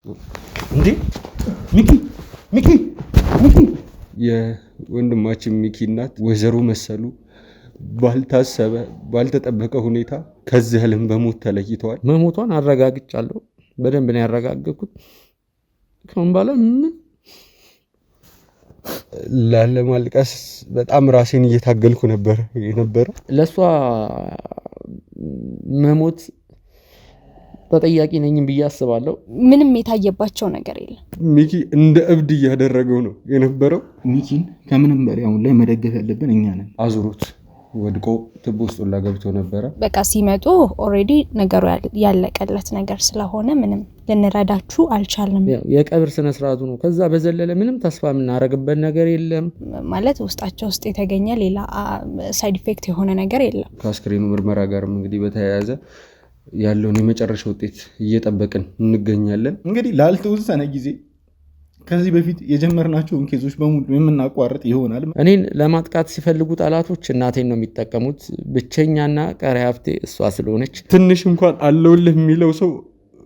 እንዴ ሚኪ ሚኪ ሚኪ የወንድማችን ሚኪ እናት ወይዘሮ መሰሉ ባልታሰበ ባልተጠበቀ ሁኔታ ከዚህ ዓለም በሞት ተለይተዋል። መሞቷን አረጋግጫለሁ። በደንብ ነው ያረጋገጥኩት። ከምን ባለ ላለማልቀስ በጣም ራሴን እየታገልኩ ነበር የነበረው። ለሷ መሞት ተጠያቂ ነኝ ብዬ አስባለሁ። ምንም የታየባቸው ነገር የለም። ሚኪ እንደ እብድ እያደረገው ነው የነበረው። ሚኪን ከምንም በላይ አሁን ላይ መደገፍ ያለብን እኛ ነን። አዙሮት ወድቆ ትቦ ውስጥ ሁላ ገብቶ ነበረ። በቃ ሲመጡ ኦልሬዲ ነገሩ ያለቀለት ነገር ስለሆነ ምንም ልንረዳችሁ አልቻልንም። የቀብር ስነ ስርዓቱ ነው። ከዛ በዘለለ ምንም ተስፋ የምናደርግበት ነገር የለም። ማለት ውስጣቸው ውስጥ የተገኘ ሌላ ሳይድ ኢፌክት የሆነ ነገር የለም። ከአስክሬኑ ምርመራ ጋርም እንግዲህ በተያያዘ ያለውን የመጨረሻ ውጤት እየጠበቅን እንገኛለን። እንግዲህ ላልተወሰነ ጊዜ ከዚህ በፊት የጀመርናቸውን ኬዞች በሙሉ የምናቋርጥ ይሆናል። እኔን ለማጥቃት ሲፈልጉ ጠላቶች እናቴን ነው የሚጠቀሙት። ብቸኛና ቀሪ ሀብቴ እሷ ስለሆነች ትንሽ እንኳን አለውልህ የሚለው ሰው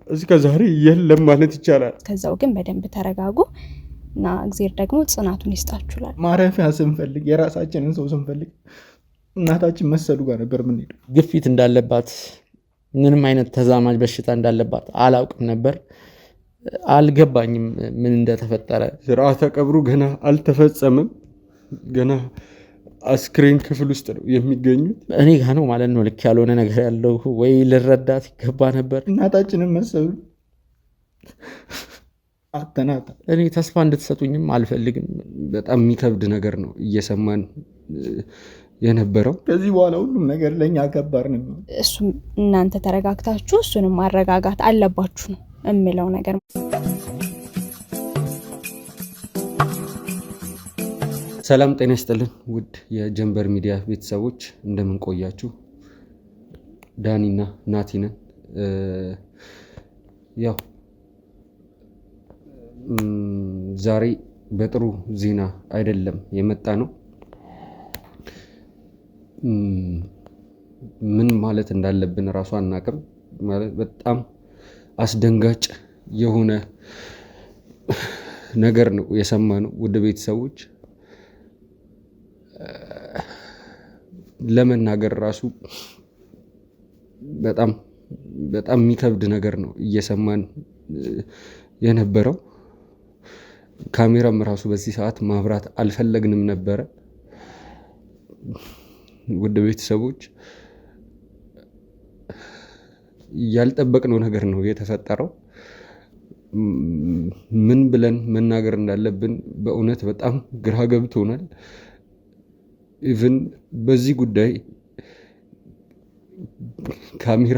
እስከ ዛሬ የለም ማለት ይቻላል። ከዛው ግን በደንብ ተረጋጉ እና እግዚአብሔር ደግሞ ጽናቱን ይስጣችኋል። ማረፊያ ስንፈልግ የራሳችንን ሰው ስንፈልግ እናታችን መሰሉ ጋር ነበር የምንሄደው። ግፊት እንዳለባት ምንም አይነት ተዛማጅ በሽታ እንዳለባት አላውቅም ነበር። አልገባኝም ምን እንደተፈጠረ። ስርዓተ ቀብሩ ገና አልተፈጸመም። ገና አስክሬን ክፍል ውስጥ ነው የሚገኙት። እኔ ጋ ነው ማለት ነው ልክ ያልሆነ ነገር ያለው። ወይ ልረዳት ይገባ ነበር። እናታችንን መሰሉ አተናታ። እኔ ተስፋ እንድትሰጡኝም አልፈልግም። በጣም የሚከብድ ነገር ነው እየሰማን የነበረው። ከዚህ በኋላ ሁሉም ነገር ለእኛ ከባድ ነው። እሱም እናንተ ተረጋግታችሁ እሱንም ማረጋጋት አለባችሁ ነው እምለው ነገር። ሰላም ጤና ይስጥልን ውድ የጀንበር ሚዲያ ቤተሰቦች እንደምን ቆያችሁ? ዳኒና ናቲነን። ያው ዛሬ በጥሩ ዜና አይደለም የመጣ ነው። ምን ማለት እንዳለብን እራሱ አናውቅም። ማለት በጣም አስደንጋጭ የሆነ ነገር ነው የሰማነው ውድ ቤተሰቦች። ለመናገር ራሱ በጣም የሚከብድ ነገር ነው እየሰማን የነበረው። ካሜራም ራሱ በዚህ ሰዓት ማብራት አልፈለግንም ነበረ። ውድ ቤተሰቦች ያልጠበቅነው ነገር ነው የተፈጠረው። ምን ብለን መናገር እንዳለብን በእውነት በጣም ግራ ገብቶናል። ኢቭን በዚህ ጉዳይ ካሜራ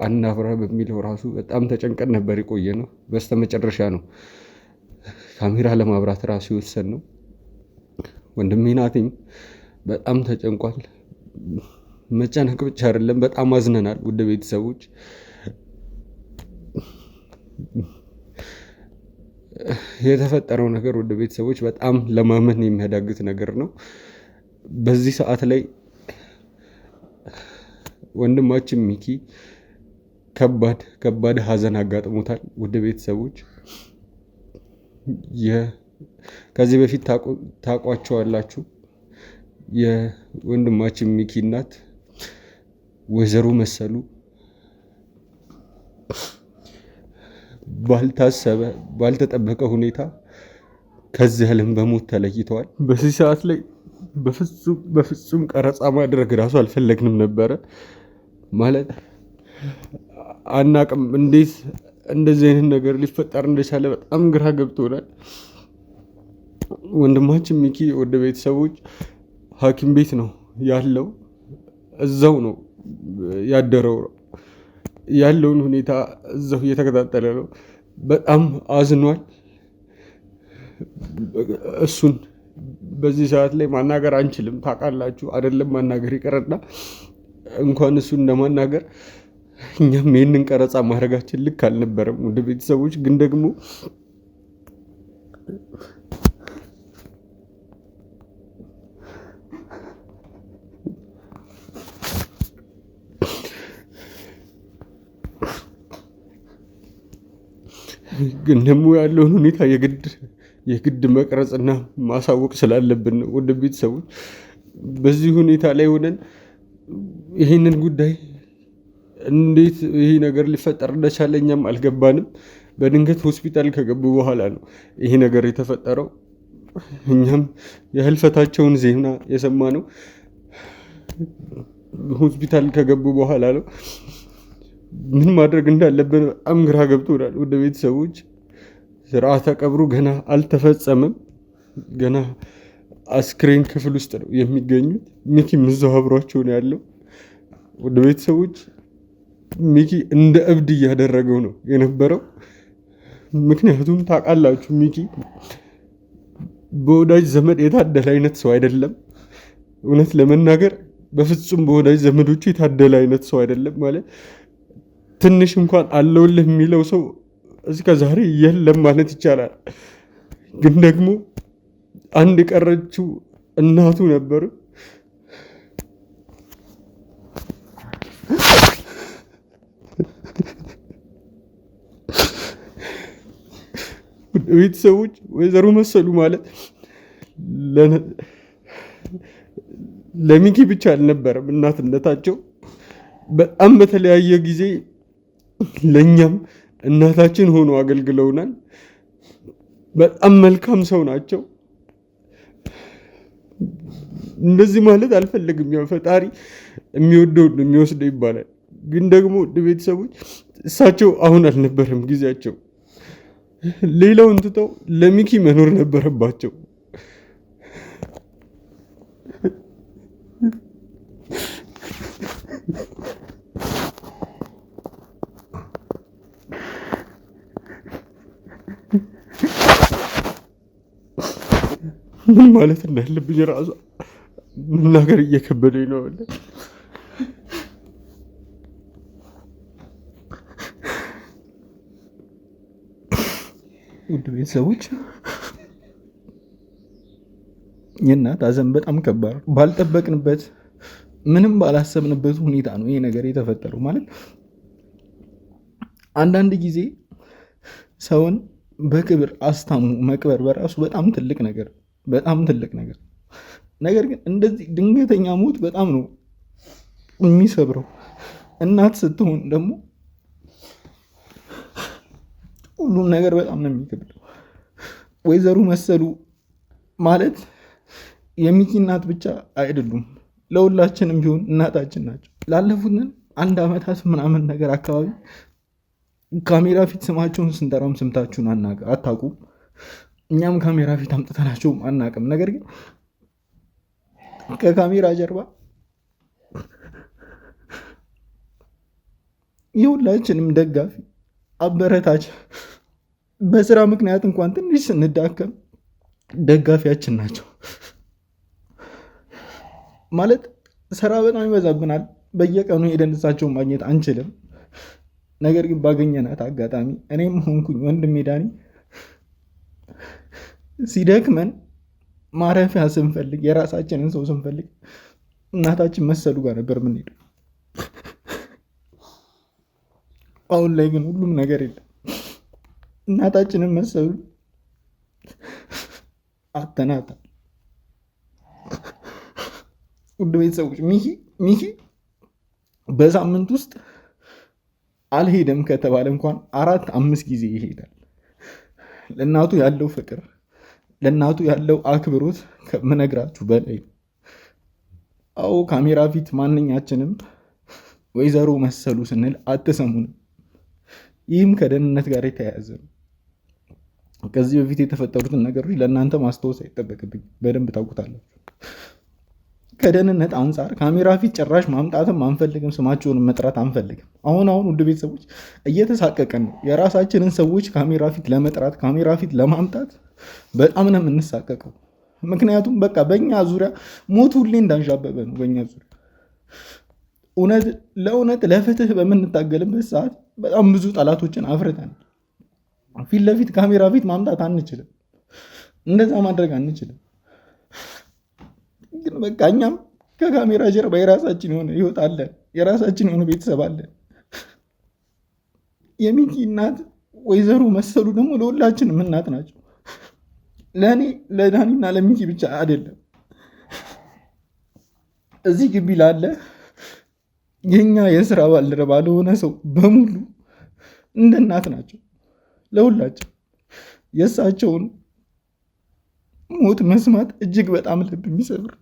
አናብራ በሚለው ራሱ በጣም ተጨንቀን ነበር የቆየ ነው። በስተመጨረሻ ነው ካሜራ ለማብራት ራሱ የወሰንነው። ወንድሜ ናቲም በጣም ተጨንቋል። መጨነቅ ብቻ አይደለም በጣም አዝነናል ውድ ቤተሰቦች። የተፈጠረው ነገር ውድ ቤተሰቦች በጣም ለማመን የሚያዳግት ነገር ነው። በዚህ ሰዓት ላይ ወንድማችን ሚኪ ከባድ ሀዘን አጋጥሞታል ውድ ቤተሰቦች። ከዚህ በፊት ታውቋቸዋላችሁ። የወንድማችን ሚኪ እናት ወይዘሮ መሰሉ ባልታሰበ ባልተጠበቀ ሁኔታ ከዚህ ዓለም በሞት ተለይተዋል። በዚህ ሰዓት ላይ በፍጹም ቀረጻ ማድረግ ራሱ አልፈለግንም ነበረ። ማለት አናቅም እንዴት እንደዚህ አይነት ነገር ሊፈጠር እንደቻለ በጣም ግራ ገብቶናል። ወንድማችን ሚኪ ወደ ቤተሰቦች ሐኪም ቤት ነው ያለው። እዛው ነው ያደረው። ያለውን ሁኔታ እዛው እየተከታተለ ነው። በጣም አዝኗል። እሱን በዚህ ሰዓት ላይ ማናገር አንችልም። ታውቃላችሁ አይደለም? ማናገር ይቀርና እንኳን እሱን ለማናገር እኛም ይህንን ቀረጻ ማድረጋችን ልክ አልነበረም ወደ ቤተሰቦች። ግን ደግሞ ግን ደግሞ ያለውን ሁኔታ የግድ መቅረጽና ማሳወቅ ስላለብን ነው። ወደ ቤተሰቦች በዚህ ሁኔታ ላይ ሆነን ይህንን ጉዳይ እንዴት ይህ ነገር ሊፈጠር እንደቻለ እኛም አልገባንም። በድንገት ሆስፒታል ከገቡ በኋላ ነው ይህ ነገር የተፈጠረው። እኛም የህልፈታቸውን ዜና የሰማነው ሆስፒታል ከገቡ በኋላ ነው። ምን ማድረግ እንዳለብን በጣም ግራ ገብቶናል። ወደ ቤተሰቦች ስርዓተ ቀብሩ ገና አልተፈጸመም። ገና አስክሬን ክፍል ውስጥ ነው የሚገኙት። ሚኪም እዛው አብሯቸው ነው ያለው። ወደ ቤተሰቦች ሚኪ እንደ እብድ እያደረገው ነው የነበረው። ምክንያቱም ታውቃላችሁ ሚኪ በወዳጅ ዘመድ የታደለ አይነት ሰው አይደለም። እውነት ለመናገር በፍጹም በወዳጅ ዘመዶቹ የታደለ አይነት ሰው አይደለም። ማለት ትንሽ እንኳን አለውልህ የሚለው ሰው እስከ ዛሬ የለም ማለት ይቻላል። ግን ደግሞ አንድ የቀረችው እናቱ ነበር። ቤተሰቦች ወይዘሮ መሰሉ ማለት ለሚኪ ብቻ አልነበረም እናትነታቸው። በጣም በተለያየ ጊዜ ለእኛም እናታችን ሆኖ አገልግለውናል። በጣም መልካም ሰው ናቸው። እንደዚህ ማለት አልፈልግም። ያው ፈጣሪ የሚወደውን የሚወስደው ይባላል። ግን ደግሞ ቤተሰቦች እሳቸው አሁን አልነበረም ጊዜያቸው። ሌላውን ትተው ለሚኪ መኖር ነበረባቸው። ምን ማለት እንዳለብኝ ራሱ መናገር እየከበደኝ ነው። ውድ ቤተሰቦች የእናት ሐዘን በጣም ከባድ፣ ባልጠበቅንበት ምንም ባላሰብንበት ሁኔታ ነው ይሄ ነገር የተፈጠረው። ማለት አንዳንድ ጊዜ ሰውን በክብር አስታሙ መቅበር በራሱ በጣም ትልቅ ነገር ነገር ግን እንደዚህ ድንገተኛ ሞት በጣም ነው የሚሰብረው። እናት ስትሆን ደግሞ ሁሉም ነገር በጣም ነው የሚከብደው። ወይዘሮ መሰሉ ማለት የሚኪ እናት ብቻ አይደሉም፣ ለሁላችንም ቢሆን እናታችን ናቸው። ላለፉትን 1 ዓመታት ምናምን ነገር አካባቢ ካሜራ ፊት ስማቸውን ስንጠራም ስምታችሁን አታውቁም። እኛም ካሜራ ፊት አምጥተናቸውም አናውቅም። ነገር ግን ከካሜራ ጀርባ የሁላችንም ደጋፊ አበረታች፣ በስራ ምክንያት እንኳን ትንሽ ስንዳከም ደጋፊያችን ናቸው። ማለት ስራ በጣም ይበዛብናል። በየቀኑ ሄደን እሳቸውን ማግኘት አንችልም። ነገር ግን ባገኘናት አጋጣሚ እኔም ሆንኩኝ ወንድሜ ዳኒ ሲደክመን ማረፊያ ስንፈልግ፣ የራሳችንን ሰው ስንፈልግ እናታችን መሰሉ ጋር ነበር የምንሄደው። አሁን ላይ ግን ሁሉም ነገር የለም። እናታችንን መሰሉ አተናታል። ውድ ቤተሰቦች ሚኪ በሳምንት ውስጥ አልሄደም ከተባለ እንኳን 4-5 ጊዜ ይሄዳል። ለእናቱ ያለው ፍቅር፣ ለእናቱ ያለው አክብሮት ከምነግራችሁ በላይ። አዎ ካሜራ ፊት ማንኛችንም ወይዘሮ መሰሉ ስንል አትሰሙንም። ይህም ከደህንነት ጋር የተያያዘ ነው። ከዚህ በፊት የተፈጠሩትን ነገሮች ለእናንተ ማስታወስ አይጠበቅብኝ፣ በደንብ ታውቁታላችሁ። ከደህንነት አንጻር ካሜራ ፊት ጭራሽ ማምጣትም አንፈልግም፣ ስማቸውን መጥራት አንፈልግም። አሁን ውድ ቤተሰቦች እየተሳቀቀን ነው። የራሳችንን ሰዎች ካሜራ ፊት ለመጥራት ካሜራ ፊት ለማምጣት በጣም ነው የምንሳቀቀው። ምክንያቱም በቃ በእኛ ዙሪያ ሞት ሁሌ እንዳንዣበበ ነው። በእኛ ዙሪያ ለእውነት ለፍትህ በምንታገልበት ሰዓት በጣም ብዙ ጠላቶችን አፍርተናል። ፊት ለፊት ካሜራ ፊት ማምጣት አንችልም፣ እንደዛ ማድረግ አንችልም። ግን በቃ እኛም ከካሜራ ጀርባ የራሳችን የሆነ ህይወት አለን፣ የራሳችን የሆነ ቤተሰብ አለን። የሚኪ እናት ወይዘሮ መሰሉ ደግሞ ለሁላችንም እናት ናቸው። ለእኔ ለዳኒና ለሚኪ ብቻ አይደለም፣ እዚህ ግቢ ላለ የኛ የስራ ባልደረባ ለሆነ ሰው በሙሉ እንደ እናት ናቸው ለሁላችን። የእሳቸውን ሞት መስማት እጅግ በጣም ልብ የሚሰብር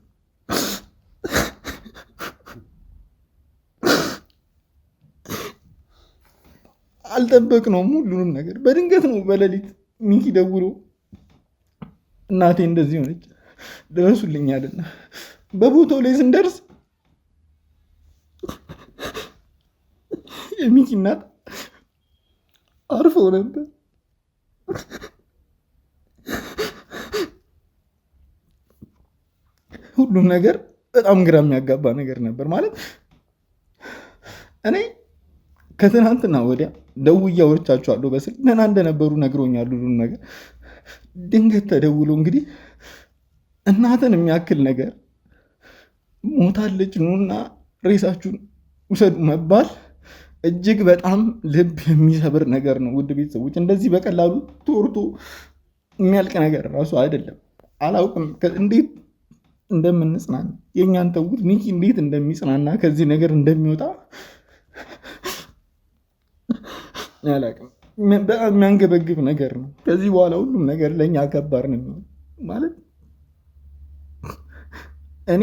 አልጠበቅነውም። ሁሉንም ነገር በድንገት ነው። በሌሊት ሚኪ ደውሎ እናቴ እንደዚህ ሆነች ድረሱልኝ አለና በቦታው ላይ ስንደርስ የሚኪ እናት አርፈው ነበር። ሁሉም ነገር በጣም ግራ የሚያጋባ ነገር ነበር። ማለት እኔ ከትናንትና ወዲያ ደውዬ አውርቻቸዋለሁ በስልክ ደህና እንደነበሩ ነግሮኛል ሁሉም ነገር። ድንገት ተደውሎ እንግዲህ እናትን የሚያክል ነገር ሞታለች ኑና ሬሳችሁን ውሰዱ መባል እጅግ በጣም ልብ የሚሰብር ነገር ነው። ውድ ቤተሰቦች እንደዚህ በቀላሉ ተወርቶ የሚያልቅ ነገር ራሱ አይደለም። አላውቅም እንዴት እንደምንጽናና የእኛን ተዉት። ሚኪ እንዴት እንደሚጽናና ከዚህ ነገር እንደሚወጣ አላውቅም። በጣም የሚያንገበግብ ነገር ነው። ከዚህ በኋላ ሁሉም ነገር ለእኛ ከባድ ነው የሚሆን። ማለት እኔ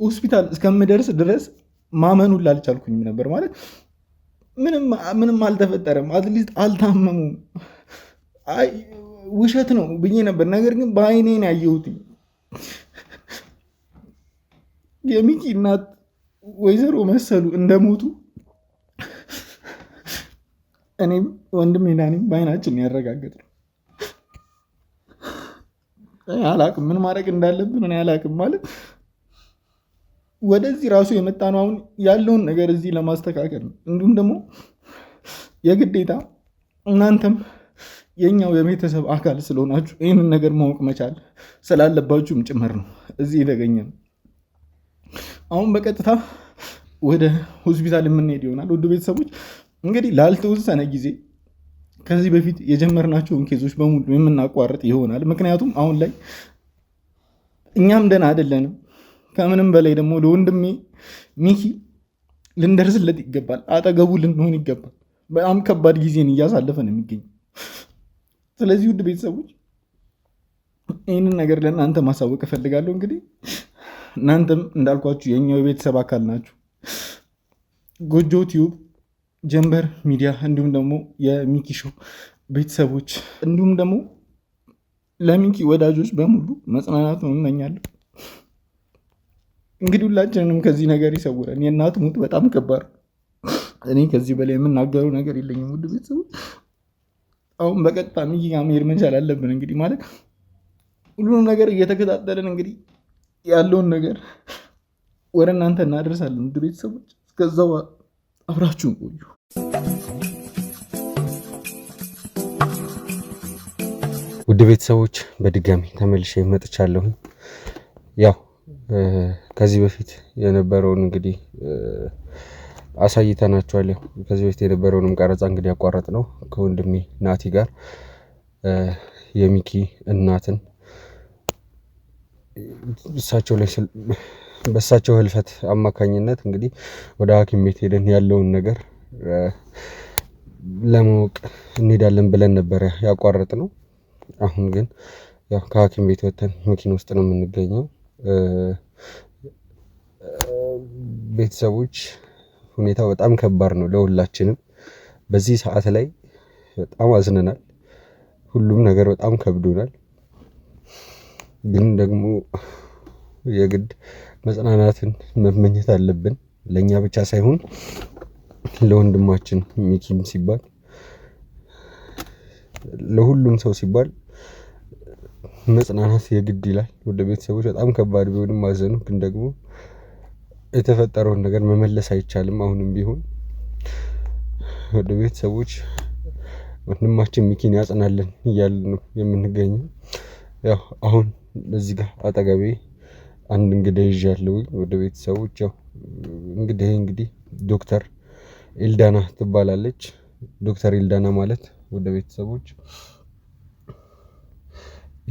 ሆስፒታል እስከምደርስ ድረስ ማመኑን ላልቻልኩኝም ነበር። ማለት ምንም አልተፈጠረም፣ አትሊስት አልታመሙም፣ ውሸት ነው ብዬ ነበር። ነገር ግን በአይኔን ያየሁት የሚኪ እናት ወይዘሮ መሰሉ እንደሞቱ እኔም ወንድሜና እኔም በአይናችን ያረጋገጥ ነው። አላቅም ምን ማድረግ እንዳለብን እኔ አላቅም። ማለት ወደዚህ ራሱ የመጣ ነው አሁን ያለውን ነገር እዚህ ለማስተካከል ነው። እንዲሁም ደግሞ የግዴታ እናንተም የኛው የቤተሰብ አካል ስለሆናችሁ ይህንን ነገር ማወቅ መቻል ስላለባችሁም ጭምር ነው እዚህ የተገኘ ነው። አሁን በቀጥታ ወደ ሆስፒታል የምንሄድ ይሆናል። ውድ ቤተሰቦች እንግዲህ ላልተወሰነ ጊዜ ከዚህ በፊት የጀመርናቸውን ኬዞች በሙሉ የምናቋርጥ ይሆናል። ምክንያቱም አሁን ላይ እኛም ደህና አይደለንም። ከምንም በላይ ደግሞ ለወንድሜ ሚኪ ልንደርስለት ይገባል፣ አጠገቡ ልንሆን ይገባል። በጣም ከባድ ጊዜን እያሳለፈ ነው የሚገኘው። ስለዚህ ውድ ቤተሰቦች ይህንን ነገር ለእናንተ ማሳወቅ እፈልጋለሁ። እንግዲህ እናንተም እንዳልኳችሁ የኛው የቤተሰብ አካል ናችሁ። ጎጆ ቲዩብ፣ ጀንበር ሚዲያ እንዲሁም ደግሞ የሚኪ ሾው ቤተሰቦች እንዲሁም ደግሞ ለሚኪ ወዳጆች በሙሉ መጽናናቱን እመኛለሁ። እንግዲህ ሁላችንንም ከዚህ ነገር ይሰውረን። የእናት ሞት በጣም ከባድ። እኔ ከዚህ በላይ የምናገረው ነገር የለኝም። ውድ ቤተሰቦች አሁን በቀጥታ ሚኪ ጋር መሄድ መቻል አለብን። እንግዲህ ማለት ሁሉንም ነገር እየተከታተልን እንግዲህ ያለውን ነገር ወደ እናንተ እናደርሳለን። ውድ ቤተሰቦች እስከዛው አብራችሁን ቆዩ። ውድ ቤተሰቦች በድጋሚ ተመልሼ መጥቻለሁ። ያው ከዚህ በፊት የነበረውን እንግዲህ አሳይተናችኋል። ያው ከዚህ በፊት የነበረውንም ቀረጻ እንግዲህ ያቋረጥ ነው ከወንድሜ ናቲ ጋር የሚኪ እናትን በእሳቸው ህልፈት አማካኝነት እንግዲህ ወደ ሐኪም ቤት ሄደን ያለውን ነገር ለማወቅ እንሄዳለን ብለን ነበር ያቋረጥ ነው። አሁን ግን ያው ከሐኪም ቤት ወጥተን መኪና ውስጥ ነው የምንገኘው። ቤተሰቦች ሁኔታው በጣም ከባድ ነው ለሁላችንም። በዚህ ሰዓት ላይ በጣም አዝነናል። ሁሉም ነገር በጣም ከብዶናል። ግን ደግሞ የግድ መጽናናትን መመኘት አለብን። ለኛ ብቻ ሳይሆን ለወንድማችን ሚኪም ሲባል ለሁሉም ሰው ሲባል መጽናናት የግድ ይላል። ወደ ቤተሰቦች በጣም ከባድ ቢሆንም ማዘኑ፣ ግን ደግሞ የተፈጠረውን ነገር መመለስ አይቻልም። አሁንም ቢሆን ወደ ቤተሰቦች ወንድማችን ሚኪን ያጽናልን እያልን ነው የምንገኘው። ያው አሁን እዚህ ጋር አጠገቤ አንድ እንግዳ ይዣለሁ ወደ ቤተሰቦች። ያው እንግዲህ ዶክተር ኤልዳና ትባላለች። ዶክተር ኤልዳና ማለት ወደ ቤተሰቦች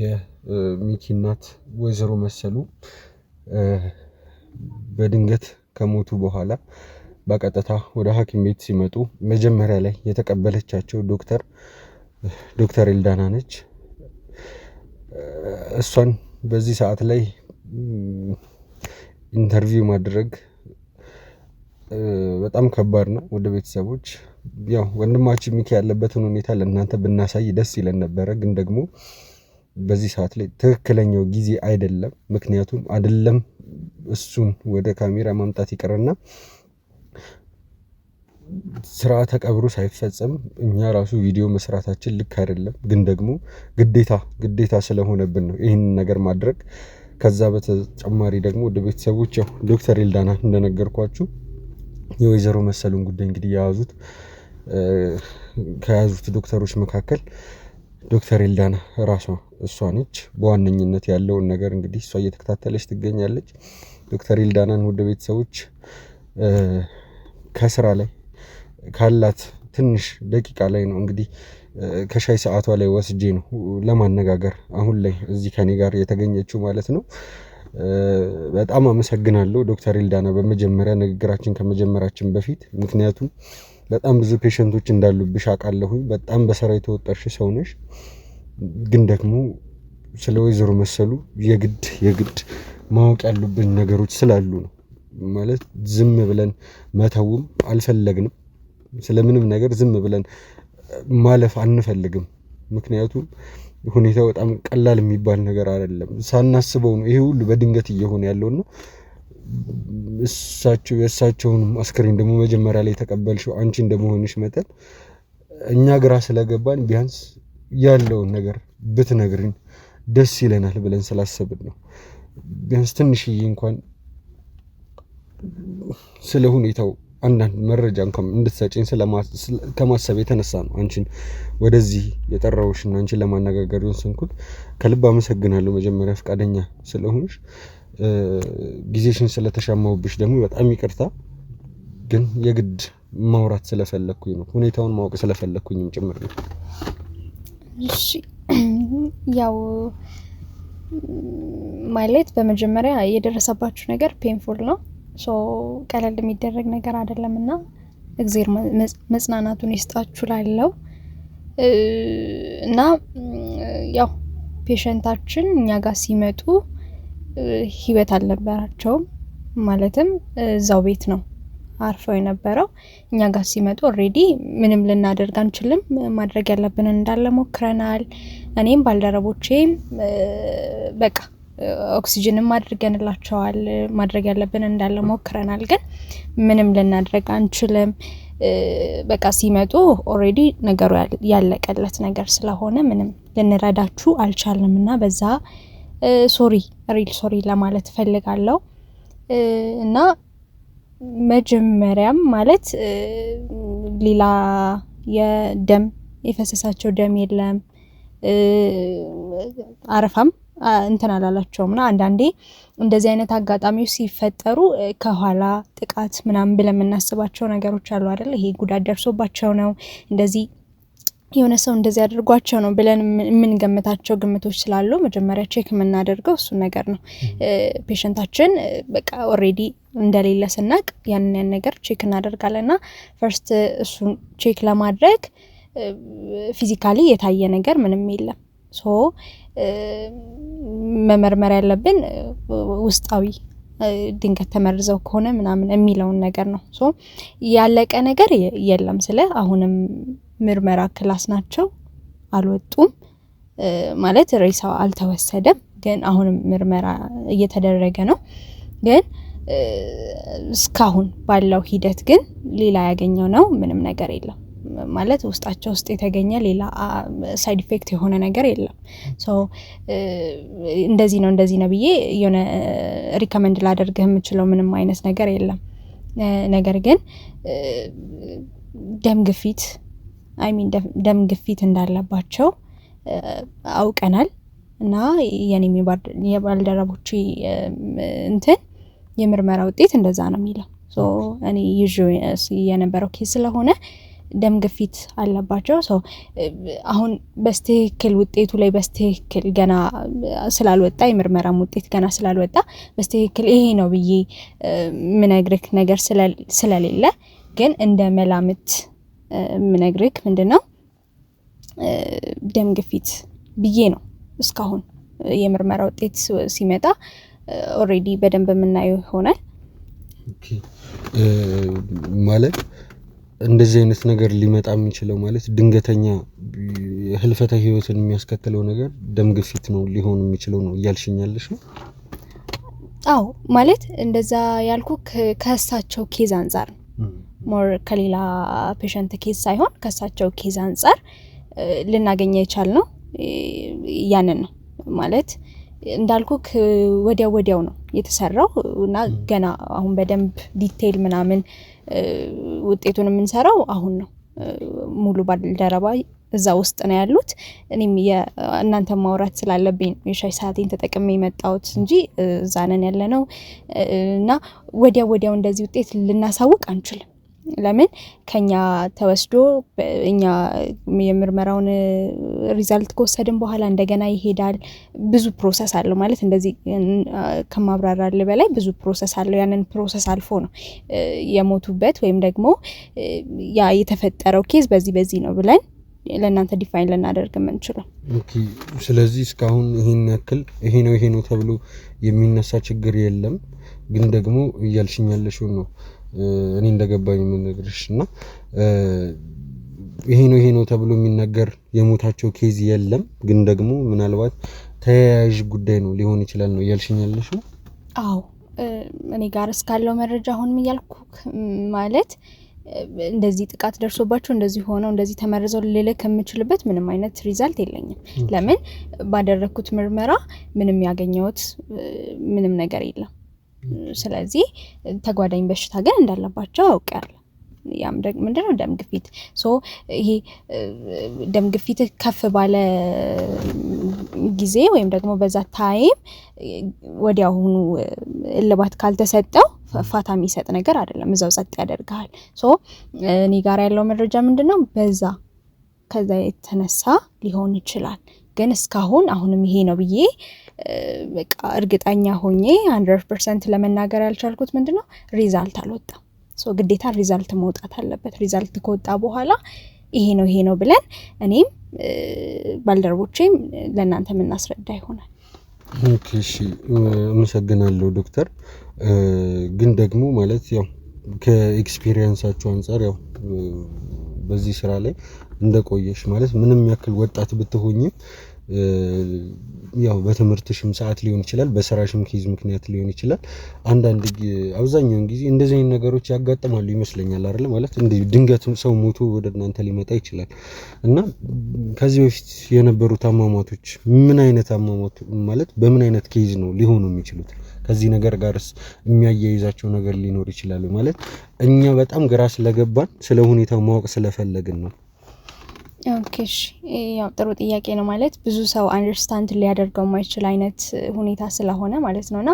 የሚኪ እናት ወይዘሮ መሰሉ በድንገት ከሞቱ በኋላ በቀጥታ ወደ ሐኪም ቤት ሲመጡ መጀመሪያ ላይ የተቀበለቻቸው ዶክተር ኤልዳና ነች። እሷን በዚህ ሰዓት ላይ ኢንተርቪው ማድረግ በጣም ከባድ ነው። ወደ ቤተሰቦች ያው ወንድማችን ሚኪ ያለበትን ሁኔታ ለእናንተ ብናሳይ ደስ ይለን ነበረ፣ ግን ደግሞ በዚህ ሰዓት ላይ ትክክለኛው ጊዜ አይደለም። ምክንያቱም አይደለም እሱን ወደ ካሜራ ማምጣት ይቀርና ስርዓተ ቀብሩ ሳይፈጸም እኛ ራሱ ቪዲዮ መስራታችን ልክ አይደለም፣ ግን ደግሞ ግዴታ ስለሆነብን ነው ይህን ነገር ማድረግ። ከዛ በተጨማሪ ደግሞ ወደ ቤተሰቦች ያው ዶክተር ኤልዳና እንደነገርኳችሁ የወይዘሮ መሰሉን ጉዳይ እንግዲህ ከያዙት ዶክተሮች መካከል ዶክተር ኤልዳና ራሷ እሷ ነች። በዋነኝነት ያለውን ነገር እንግዲህ እሷ እየተከታተለች ትገኛለች። ዶክተር ኤልዳናን ወደ ቤተሰቦች ከስራ ላይ ካላት ትንሽ ደቂቃ ላይ ነው እንግዲህ ከሻይ ሰዓቷ ላይ ወስጄ ነው ለማነጋገር አሁን ላይ እዚህ ከኔ ጋር የተገኘችው ማለት ነው። በጣም አመሰግናለሁ ዶክተር ኤልዳና በመጀመሪያ ንግግራችን ከመጀመራችን በፊት፣ ምክንያቱም በጣም ብዙ ፔሸንቶች እንዳሉብሽ አውቃለሁኝ። በጣም በስራ የተወጠርሽ ሰው ነሽ፣ ግን ደግሞ ስለ ወይዘሮ መሰሉ የግድ ማወቅ ያሉብን ነገሮች ስላሉ ነው። ማለት ዝም ብለን መተውም አልፈለግንም። ስለምንም ነገር ዝም ብለን ማለፍ አንፈልግም። ምክንያቱም ሁኔታው በጣም ቀላል የሚባል ነገር አይደለም። ሳናስበው ነው ይሄ ሁሉ በድንገት እየሆነ ያለውና የእሳቸውን አስክሬን ደግሞ መጀመሪያ ላይ የተቀበልሽው አንቺ እንደመሆንሽ መጠን እኛ ግራ ስለገባን ቢያንስ ያለውን ነገር ብትነግሪን ደስ ይለናል ብለን ስላሰብን ነው። ቢያንስ ትንሽዬ እንኳን ስለ ሁኔታው አንዳንድ መረጃ እንኳን እንድትሰጪኝ ከማሰብ የተነሳ ነው አንቺን ወደዚህ የጠራሁሽና አንቺን ለማነጋገር የወሰንኩት። ከልብ አመሰግናለሁ መጀመሪያ ፈቃደኛ ስለሆንሽ። ጊዜሽን ስለተሻማሁብሽ ደግሞ በጣም ይቅርታ፣ ግን የግድ ማውራት ስለፈለኩኝ ነው፣ ሁኔታውን ማወቅ ስለፈለኩኝም ጭምር ነው። እሺ ያው ማለት በመጀመሪያ የደረሰባችሁ ነገር ፔንፉል ነው። ቀለል የሚደረግ ነገር አይደለም እና እግዚአብሔር መጽናናቱን ይስጣችሁ ላለው እና ያው ፔሸንታችን እኛ ጋር ሲመጡ ህይወት አልነበራቸውም። ማለትም እዛው ቤት ነው አርፈው የነበረው። እኛ ጋር ሲመጡ ኦሬዲ ምንም ልናደርግ አንችልም። ማድረግ ያለብንን እንዳለ ሞክረናል። እኔም ባልደረቦቼም በቃ ኦክሲጅንም አድርገንላቸዋል። ማድረግ ያለብን እንዳለ ሞክረናል፣ ግን ምንም ልናደርግ አንችልም። በቃ ሲመጡ ኦሬዲ ነገሩ ያለቀለት ነገር ስለሆነ ምንም ልንረዳችሁ አልቻልንም እና በዛ ሪል ሶሪ ለማለት ፈልጋለሁ። እና መጀመሪያም ማለት ሌላ የደም የፈሰሳቸው ደም የለም፣ አረፋም እንትን አላላቸውም። እና አንዳንዴ እንደዚህ አይነት አጋጣሚዎች ሲፈጠሩ ከኋላ ጥቃት ምናምን ብለን የምናስባቸው ነገሮች አሉ አይደል? ይሄ ጉዳት ደርሶባቸው ነው እንደዚህ የሆነ ሰው እንደዚህ አድርጓቸው ነው ብለን የምንገምታቸው ግምቶች ስላሉ መጀመሪያ ቼክ የምናደርገው እሱ ነገር ነው። ፔሸንታችን በቃ ኦሬዲ እንደሌለ ስናቅ ያን ነገር ቼክ እናደርጋለንና ፈርስት እሱን ቼክ ለማድረግ ፊዚካሊ የታየ ነገር ምንም የለም። መመርመር ያለብን ውስጣዊ ድንገት ተመርዘው ከሆነ ምናምን የሚለውን ነገር ነው። ያለቀ ነገር የለም። ስለ አሁንም ምርመራ ክላስ ናቸው፣ አልወጡም ማለት ሬሳው አልተወሰደም፣ ግን አሁንም ምርመራ እየተደረገ ነው። ግን እስካሁን ባለው ሂደት ግን ሌላ ያገኘው ነው ምንም ነገር የለም። ማለት ውስጣቸው ውስጥ የተገኘ ሌላ ሳይድ ኢፌክት የሆነ ነገር የለም። እንደዚህ ነው ብዬ የሆነ ሪከመንድ ላደርግህ የምችለው ምንም አይነት ነገር የለም። ነገር ግን ደም ግፊት እንዳለባቸው አውቀናል እና የኔም የባልደረቦቼ የምርመራ ውጤት እንደዛ ነው የሚለው። እኔ ይዤ የነበረው ኬስ ስለሆነ ደም ግፊት አለባቸው። ሰው አሁን በስትክክል ውጤቱ ላይ በስትክክል ገና ስላልወጣ የምርመራም ውጤት ገና ስላልወጣ በስትክክል ይሄ ነው ብዬ ምነግርክ ነገር ስለሌለ ግን እንደ መላምት ምነግርክ ምንድነው ደም ግፊት ብዬ ነው እስካሁን የምርመራ ውጤት ሲመጣ ኦሬዲ በደንብ የምናየው ይሆናል። ኦኬ ማለት እንደዚህ አይነት ነገር ሊመጣ የሚችለው ማለት ድንገተኛ ህልፈተ ህይወትን የሚያስከትለው ነገር ደም ግፊት ነው ሊሆን የሚችለው ነው እያልሽኛለሽ ነው? አዎ ማለት እንደዛ ያልኩ ከሳቸው ኬዝ አንፃር ሞር ከሌላ ፔሸንት ኬዝ ሳይሆን ከሳቸው ኬዝ አንፃር ልናገኘ የቻልነው ያንን ነው ማለት እንዳልኩክ ወዲያው ነው የተሰራው እና ገና አሁን በደንብ ዲቴል ምናምን ውጤቱን የምንሰራው አሁን ነው። ሙሉ ባልደረባ እዛ ውስጥ ነው ያሉት። እኔም እናንተ ማውራት ስላለብኝ የሻይ ሰዓቴን ተጠቅሜ መጣሁት እንጂ እዛ ነን ያለነው እና ወዲያው እንደዚህ ውጤት ልናሳውቅ አንችልም። ለምን ከኛ ተወስዶ እኛ የምርመራውን ሪዛልት ከወሰድን በኋላ እንደገና ይሄዳል። ብዙ ፕሮሰስ አለው ማለት እንደዚህ ከማብራራል በላይ ብዙ ፕሮሰስ አለው። ያንን ፕሮሰስ አልፎ ነው የሞቱበት ወይም ደግሞ ያ የተፈጠረው ኬዝ በዚህ ነው ብለን ለእናንተ ዲፋይን ልናደርግ የምንችለው። ኦኬ ስለዚህ እስካሁን ይሄን ያክል ይሄ ነው ተብሎ የሚነሳ ችግር የለም። ግን ደግሞ እያልሽኛለሽው ነው እኔ እንደገባኝ ምንነግርሽና ይሄ ነው ተብሎ የሚነገር የሞታቸው ኬዝ የለም። ግን ደግሞ ምናልባት ተያያዥ ጉዳይ ነው ሊሆን ይችላል ነው እያልሽኛለሽው? አዎ እኔ ጋር እስካለው መረጃ አሁን የሚያልኩ ማለት እንደዚህ ጥቃት ደርሶባቸው እንደዚህ ሆነው እንደዚህ ተመርዘው ልልክ የምችልበት ምንም አይነት ሪዛልት የለኝም። ለምን ባደረኩት ምርመራ ምንም ያገኘሁት ምንም ነገር የለም። ስለዚህ ተጓዳኝ በሽታ ግን እንዳለባቸው አውቃለሁ። ያም ደግሞ ምንድነው ደም ግፊት ይሄ ደም ግፊት ከፍ ባለ ጊዜ ወይም ደግሞ በዛ ታይም ወዲያውኑ እልባት ካልተሰጠው ፋታ የሚሰጥ ነገር አይደለም፣ እዛው ጸጥ ያደርጋል። እኔ ጋር ያለው መረጃ ምንድነው ከዛ የተነሳ ሊሆን ይችላል። ግን እስካሁን አሁንም ይሄ ነው ብዬ በቃ እርግጠኛ ሆኜ 100% ለመናገር ያልቻልኩት ምንድነው ሪዛልት አልወጣም። ግዴታ ሪዛልት መውጣት አለበት። ሪዛልት ከወጣ በኋላ ይሄ ነው ብለን እኔም ባልደረቦቼም ለእናንተ የምናስረዳ ይሆናል። ኦኬ እሺ አመሰግናለሁ ዶክተር። ግን ደግሞ ማለት ያው ከኤክስፒሪየንሳችሁ አንፃር ያው በዚህ ስራ ላይ እንደቆየሽ ማለት ምንም ያክል ወጣት ብትሆኚም ያው በትምህርትሽም ሰዓት ሊሆን ይችላል፣ በስራሽም ኬዝ ምክንያት ሊሆን ይችላል። አብዛኛውን ጊዜ እንደዚህ አይነት ነገሮች ያጋጥማሉ ይመስለኛል አይደል? ማለት እንደ ድንገት ሰው ሞቶ ወደ እናንተ ሊመጣ ይችላል እና ከዚህ በፊት የነበሩ አሟሟቶች ምን አይነት አሟሟት ማለት በምን አይነት ኬዝ ነው ሊሆኑ የሚችሉት? ከዚህ ነገር ጋርስ የሚያያይዛቸው ነገር ሊኖር ይችላል ማለት እኛ በጣም ግራ ስለገባን ስለ ሁኔታው ማወቅ ስለፈለግን ነው። ኦኬ እሺ ያው ጥሩ ጥያቄ ነው። ማለት ብዙ ሰው አንደርስታንድ ሊያደርገው የማይችል አይነት ሁኔታ ስለሆነ ማለት ነውና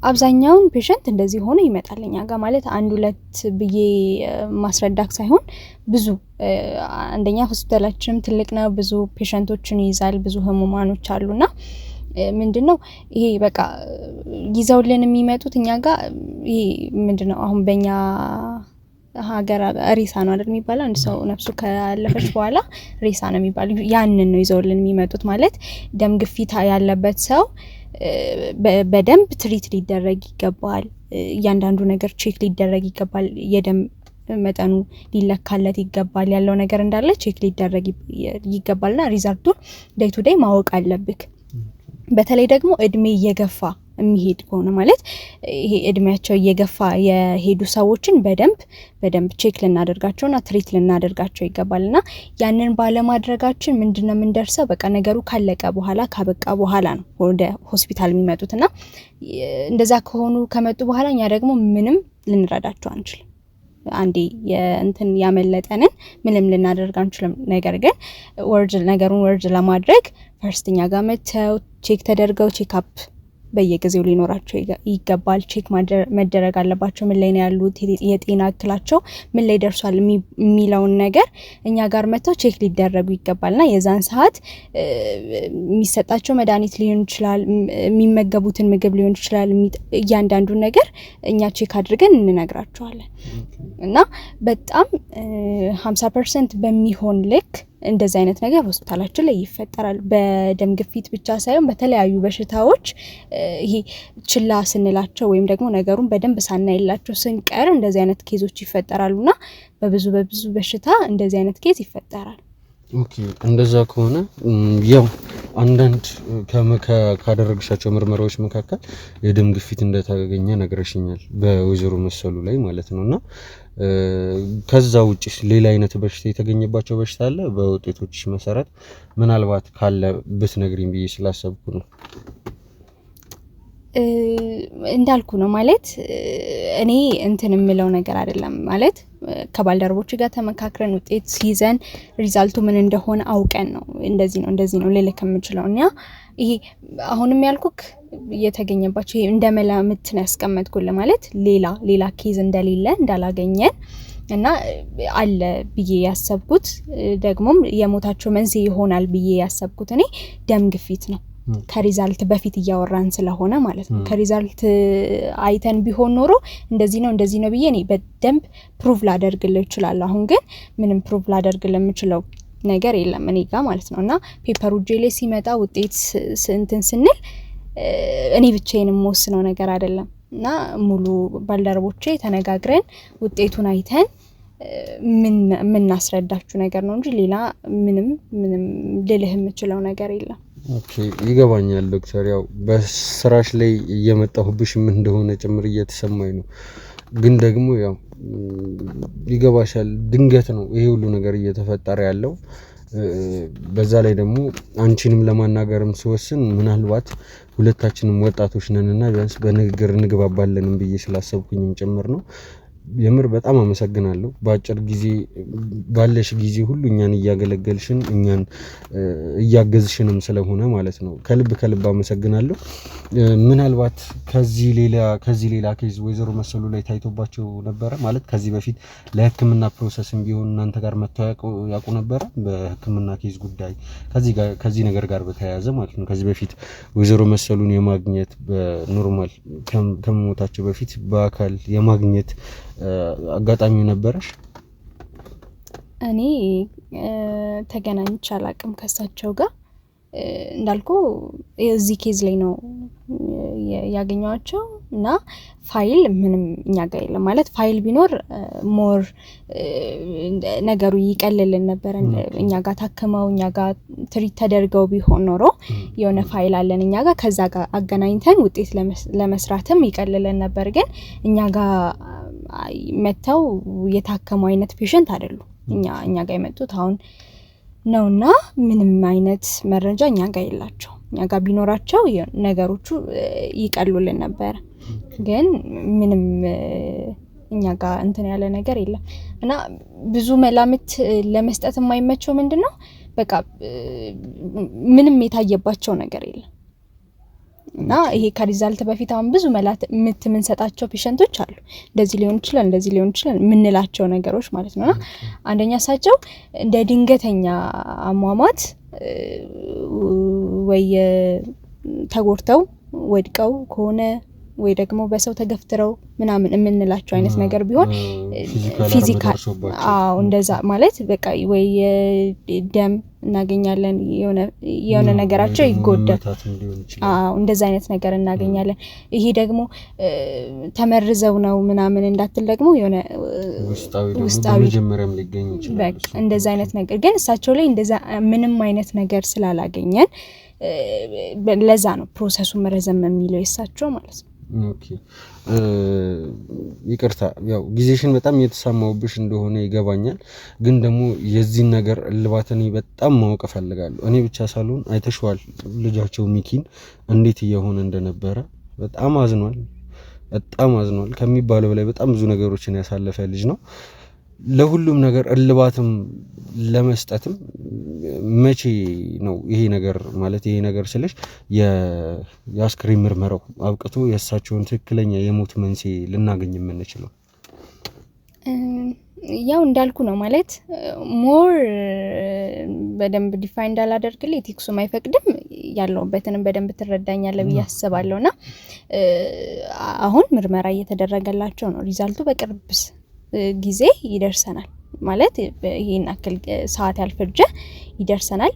አብዛኛውን ፔሸንት እንደዚህ ሆነ ይመጣልኛ ጋር ማለት አንድ ሁለት ብዬ ማስረዳት ሳይሆን ብዙ አንደኛ ሆስፒታላችንም ትልቅ ነው፣ ብዙ ፔሸንቶችን ይይዛል፣ ብዙ ህሙማኖች አሉና ምንድነው ይሄ በቃ ይዘውልን የሚመጡት እኛ ጋር ይሄ ምንድነው አሁን በእኛ ሀገር ሬሳ ነው አይደል የሚባለው? አንድ ሰው ነፍሱ ካለፈች በኋላ ሬሳ ነው የሚባለው። ያንን ነው ይዘውልን የሚመጡት። ማለት ደም ግፊት ያለበት ሰው በደንብ ትሪት ሊደረግ ይገባል። እያንዳንዱ ነገር ቼክ ሊደረግ ይገባል። የደም መጠኑ ሊለካለት ይገባል። ያለው ነገር እንዳለ ቼክ ሊደረግ ይገባልና ሪዛልቱን ዴይ ቱ ዴይ ማወቅ አለብክ። በተለይ ደግሞ እድሜ እየገፋ የሚሄድ ከሆነ ማለት ይሄ እድሜያቸው እየገፋ የሄዱ ሰዎችን በደንብ ቼክ ልናደርጋቸውና ትሪት ልናደርጋቸው ይገባልና ያንን ባለማድረጋችን ምንድነው የምንደርሰው በቃ ነገሩ ካለቀ በኋላ ካበቃ በኋላ ነው ወደ ሆስፒታል የሚመጡትና እንደዛ ከመጡ በኋላ እኛ ደግሞ ምንም ልንረዳቸው አንችልም። አንዴ የእንትን ያመለጠንን ምንም ልናደርግ አንችልም። ነገር ግን ነገሩን ወርጅ ለማድረግ ፈርስትኛ ጋር መተው ቼክ ተደርገው ቼክ አፕ በየጊዜው ሊኖራቸው ይገባል። ቼክ መደረግ አለባቸው። ምን ላይ ነው ያሉት፣ የጤና እክላቸው ምን ላይ ደርሷል የሚለውን ነገር እኛ ጋር መጥተው ቼክ ሊደረጉ ይገባልና የዛን ሰዓት የሚሰጣቸው መድኃኒት ሊሆን ይችላል፣ የሚመገቡትን ምግብ ሊሆን ይችላል። እያንዳንዱ ነገር እኛ ቼክ አድርገን እንነግራቸዋለን እና በጣም 50% በሚሆን ልክ እንደዚህ አይነት ነገር ሆስፒታላችን ላይ ይፈጠራል። በደም ግፊት ብቻ ሳይሆን በተለያዩ በሽታዎች ይሄ ችላ ስንላቸው ወይም ደግሞ ነገሩን በደንብ ሳናይላቸው ስንቀር እንደዚህ አይነት ኬዞች ይፈጠራሉና በብዙ በሽታ እንደዚህ አይነት ኬዝ ይፈጠራል። ኦኬ እንደዛ ከሆነ ያው አንዳንድ ካደረግሻቸው ምርመራዎች መካከል የደም ግፊት እንደታገኘ ነግረሽኛል በወይዘሮ መሰሉ ላይ ማለት ነውና ከዛ ውጪ ሌላ አይነት በሽታ የተገኘባቸው በሽታ አለ በውጤቶችሽ መሰረት ምናልባት ካለ ብትነግሪኝ ብዬ ስላሰብኩ ነው። እንዳልኩ ነው ማለት እኔ እንትን የምለው ነገር አይደለም ማለት ከባልደረቦች ጋር ተመካክረን ውጤት ሲይዘን ሪዛልቱ ምን እንደሆነ አውቀን ነው እንደዚህ ነው ልልክ የምችለው እና ይሄ አሁንም ያልኩክ የተገኘባቸው ይሄ እንደመላምት ነው ያስቀመጥኩልህ ማለት ሌላ ኬዝ እንደሌለ እንዳላገኘን እና አለ ብዬ ያሰብኩት ደግሞም የሞታቸው መንስኤ ይሆናል ብዬ ያሰብኩት እኔ ደም ግፊት ነው። ከሪዛልት በፊት እያወራን ስለሆነ ማለት ነው። ከሪዛልት አይተን ቢሆን ኖሮ እንደዚህ ነው ብዬ እኔ በደንብ ፕሩቭ ላደርግልህ እችላለሁ። አሁን ግን ምንም ፕሩቭ ላደርግልህ የምችለው ነገር የለም እኔ ጋር ማለት ነውና ፔፐሩ ጄሌ ሲመጣ ውጤት እንትን ስንል እኔ ብቻዬን የምወስነው ነገር አይደለም እና ሙሉ ባልደረቦቼ ተነጋግረን ውጤቱን አይተን ምን አስረዳችሁ ነገር ነው እንጂ ሌላ ምንም ልልህ የምችለው ነገር የለም። ኦኬ ይገባኛል ዶክተር ያው በስራሽ ላይ እየመጣሁብሽ ምን እንደሆነ ጭምር እየተሰማኝ ነው። ግን ደግሞ ያው ይገባሻል ድንገት ነው ይሄ ሁሉ ነገር እየተፈጠረ ያለው። በዛ ላይ ደግሞ አንቺንም ለማናገርም ስወስን ምናልባት ሁለታችንም ወጣቶች ነንና ቢያንስ በንግግር እንግባባለንም ብዬ ስላሰብኩኝም ጭምር ነው። የምር በጣም አመሰግናለሁ በአጭር ጊዜ ባለሽ ጊዜ ሁሉ እኛን እያገለገልሽን እኛን እያገዝሽንም ስለሆነ ማለት ነው ከልብ አመሰግናለሁ። ምናልባት ከዚህ ሌላ ኬዝ ወይዘሮ መሰሉ ላይ ታይቶባቸው ነበረ ማለት ከዚህ በፊት ለሕክምና ፕሮሰስም ቢሆን እናንተ ጋር መታወቁ ያውቁ ነበረ በሕክምና ኬዝ ጉዳይ ከዚህ ነገር ጋር በተያያዘ ማለት ነው ከዚህ በፊት ወይዘሮ መሰሉን የማግኘት በኖርማል ከመሞታቸው በፊት በአካል የማግኘት አጋጣሚው ነበረሽ? እኔ ተገናኝቼ አላቅም ከሳቸው ጋር እንዳልኩ እዚህ ኬዝ ላይ ነው ያገኘዋቸው እና ፋይል ምንም እኛ ጋር የለም ማለት ፋይል ቢኖር ሞር ነገሩ ይቀልልን ነበር። እኛ ጋር ታከመው እኛ ጋር ትሪት ተደርገው ቢሆን ኖሮ የሆነ ፋይል አለን እኛ ጋር ከዛ ጋር አገናኝተን ውጤት ለመስራትም ይቀልልን ነበር። ግን እኛ ጋር መተው የታከሙ አይነት ፔሸንት አይደሉም እኛ ጋር የመጡት አሁን ነውና ምንም አይነት መረጃ እኛ ጋር የላቸው። እኛ ጋር ቢኖራቸው ነገሮቹ ይቀሉልን ነበር። ግን ምንም እኛ ጋር እንትን ያለ ነገር የለም እና ብዙ መላምት ለመስጠት የማይመቸው ምንድነው በቃ ምንም የታየባቸው ነገር የለም እና ይሄ ከሪዛልት በፊት አሁን ብዙ መላምት የምንሰጣቸው ፔሸንቶች አሉ እንደዚህ ሊሆን ይችላል ምንላቸው ነገሮች ማለት ነውና አንደኛ ሳቸው እንደ ድንገተኛ አሟሟት ወይ ተጎርተው ወድቀው ከሆነ ወይ ደግሞ በሰው ተገፍትረው ምናምን የምንላቸው አይነት ነገር ቢሆን ፊዚካል እንደዛ ማለት በቃ ወይ ደም እናገኛለን የሆነ ነገራቸው ይጎዳል እንደዛ አይነት ነገር እናገኛለን። ይሄ ደግሞ ተመርዘው ነው ምናምን እንዳትል ደግሞ የሆነ ውስጣዊ መጀመሪያም ሊገኝ ይችላል በቃ እንደዛ አይነት ነገር ግን እሳቸው ላይ እንደዛ ምንም አይነት ነገር ስላላገኘን ለዛ ነው ፕሮሰሱ መረዘም የሚለው የሳቸው ማለት ነው። ኦኬ ይቅርታ ያው ጊዜሽን በጣም እየተሳማውብሽ እንደሆነ ይገባኛል። ግን ደግሞ የዚህን ነገር እልባትን በጣም ማወቅ ፈልጋለሁ። እኔ ብቻ ሳልሆን አይተሽዋል ልጃቸው ሚኪን እንዴት እየሆነ እንደነበረ በጣም አዝኗል ከሚባለው በላይ በጣም ብዙ ነገሮችን ያሳለፈ ልጅ ነው። ለሁሉም ነገር እልባትም ለመስጠትም መቼ ነው ይሄ ነገር ማለት ይሄ ነገር ስለሽ የአስክሬን ምርመራው አብቅቶ የእሳቸውን ትክክለኛ የሞት መንስኤ ልናገኝ የምንችለው? ያው እንዳልኩ ነው ማለት ሞር በደንብ ዲፋይን እንዳላደርግልህ ኤቲክሱም አይፈቅድም ያለውበትንም በደንብ ትረዳኛለህ ብዬ አስባለሁና አሁን ምርመራ እየተደረገላቸው ነው። ሪዛልቱ በቅርብ ጊዜ ይደርሰናል ማለት ይሄን አክል ሰዓት ያልፈጀ ይደርሰናል።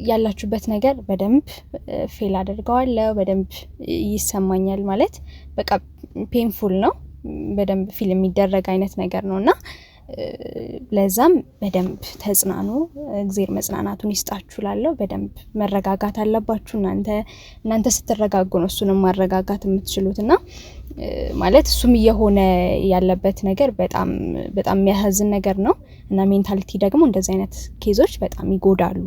ያላችሁበት ነገር በደንብ ፌል አድርገዋለሁ፣ በደንብ ይሰማኛል ማለት በቃ ፔንፉል ነው። በደንብ ፊልም የሚደረግ አይነት ነገር ነውና ለዛም በደንብ ተጽናኑ፣ እግዚአብሔር መጽናናቱን ይስጣችሁ ላለው በደንብ መረጋጋት አለባችሁ። እናንተ ስትረጋጉ ነው እሱንም ማረጋጋት የምትችሉትና ማለት እሱም እየሆነ ያለበት ነገር በጣም በጣም የሚያሳዝን ነገር ነው እና ሜንታሊቲ ደግሞ እንደዚህ አይነት ኬዞች በጣም ይጎዳሉ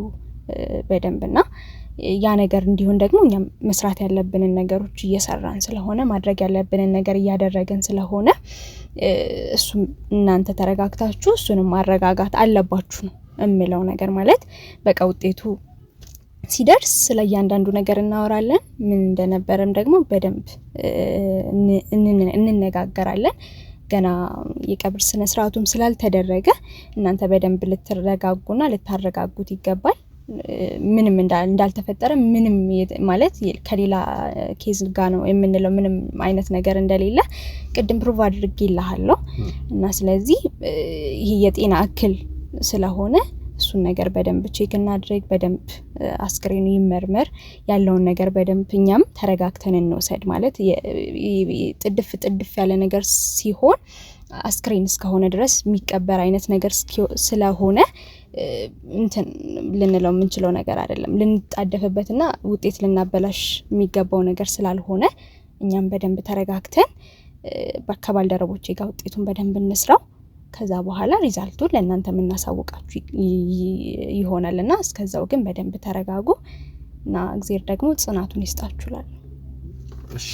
በደንብና ያ ነገር እንዲሆን ደግሞ እኛ መስራት ያለብንን ነገሮች እየሰራን ስለሆነ ማድረግ ያለብንን ነገር እያደረግን ስለሆነ እሱም እናንተ ተረጋግታችሁ እሱንም ማረጋጋት አለባችሁ ነው እምለው ነገር ማለት በቃ ውጤቱ ሲደርስ ስለያንዳንዱ ነገር እናወራለን። ምን እንደነበረም ደግሞ በደንብ እንነጋገራለን። ገና የቀብር ስነ ስርዓቱም ስላልተደረገ እናንተ በደንብ ልትረጋጉና ልታረጋጉት ይገባል። ምንም እንዳልተፈጠረ ምንም ማለት ከሌላ ኬዝ ጋር ነው የምንለው ምንም አይነት ነገር እንደሌለ ቅድም ፕሩቭ አድርጌልሃለሁ እና ስለዚህ ይሄ የጤና እክል ስለሆነ እሱን ነገር በደንብ ቼክ እናድርግ፣ በደንብ አስክሬኑ ይመርመር፣ ያለውን ነገር በደንብ እኛም ተረጋግተን እንወሰድ። ማለት ጥድፍ ያለ ነገር ሲሆን አስክሬን እስከሆነ ድረስ የሚቀበር አይነት ነገር ስለሆነ እንትን ልንለው የምንችለው ነገር አይደለም። ልንጣደፍበትና ውጤት ልናበላሽ የሚገባው ነገር ስላልሆነ እኛም በደንብ ተረጋግተን ባልደረቦቼ ጋር ውጤቱን በደንብ እንስራው። ከዛ በኋላ ሪዛልቱን ለእናንተ የምናሳውቃችሁ ይሆናልና እስከዛው ግን በደንብ ተረጋጉ እና እግዚአብሔር ደግሞ ጽናቱን ይስጣችኋል። እሺ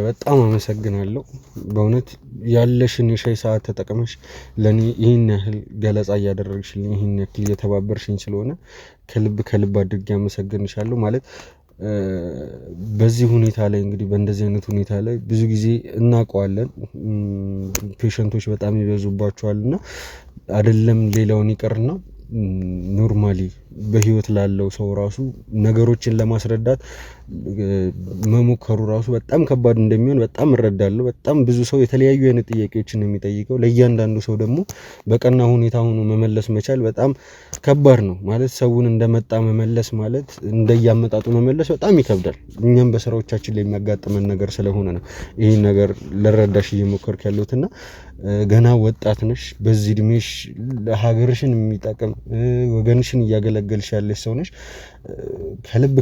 በጣም አመሰግናለሁ። በእውነት ያለሽን የሻይ ሰዓት ተጠቅመሽ ለኔ ይሄን ያህል ገለጻ እያደረግሽልኝ ይሄን ያህል እየተባበርሽኝ ስለሆነ ከልብ አድርጌ አመሰግንሻለሁ። ማለት በዚህ ሁኔታ ላይ እንግዲህ በእንደዚህ አይነት ሁኔታ ላይ ብዙ ጊዜ እናውቀዋለን ፔሸንቶች በጣም ይበዙባቸዋልና አይደለም ሌላውን ይቀርና ኖርማሊ በህይወት ላለው ሰው ራሱ ነገሮችን ለማስረዳት መሞከሩ ራሱ በጣም ከባድ እንደሚሆን በጣም እረዳለሁ። በጣም ብዙ ሰው የተለያዩ አይነት ጥያቄዎችን የሚጠይቀው ለእያንዳንዱ ሰው ደግሞ በቀና ሁኔታ ሆኖ መመለስ መቻል በጣም ከባድ ነው። ማለት ሰውን እንደመጣ መመለስ ማለት እንደያመጣጡ መመለስ በጣም ይከብዳል። እኛም በስራዎቻችን ላይ የሚያጋጥመን ነገር ስለሆነ ነው ይሄን ነገር ልረዳሽ እየሞከርኩ ያለሁትና ገና ወጣት ነሽ። በዚህ እድሜሽ ለሀገርሽን የሚጠቅም ወገንሽን እያገለገልሽ ያለሽ ሰው ነሽ።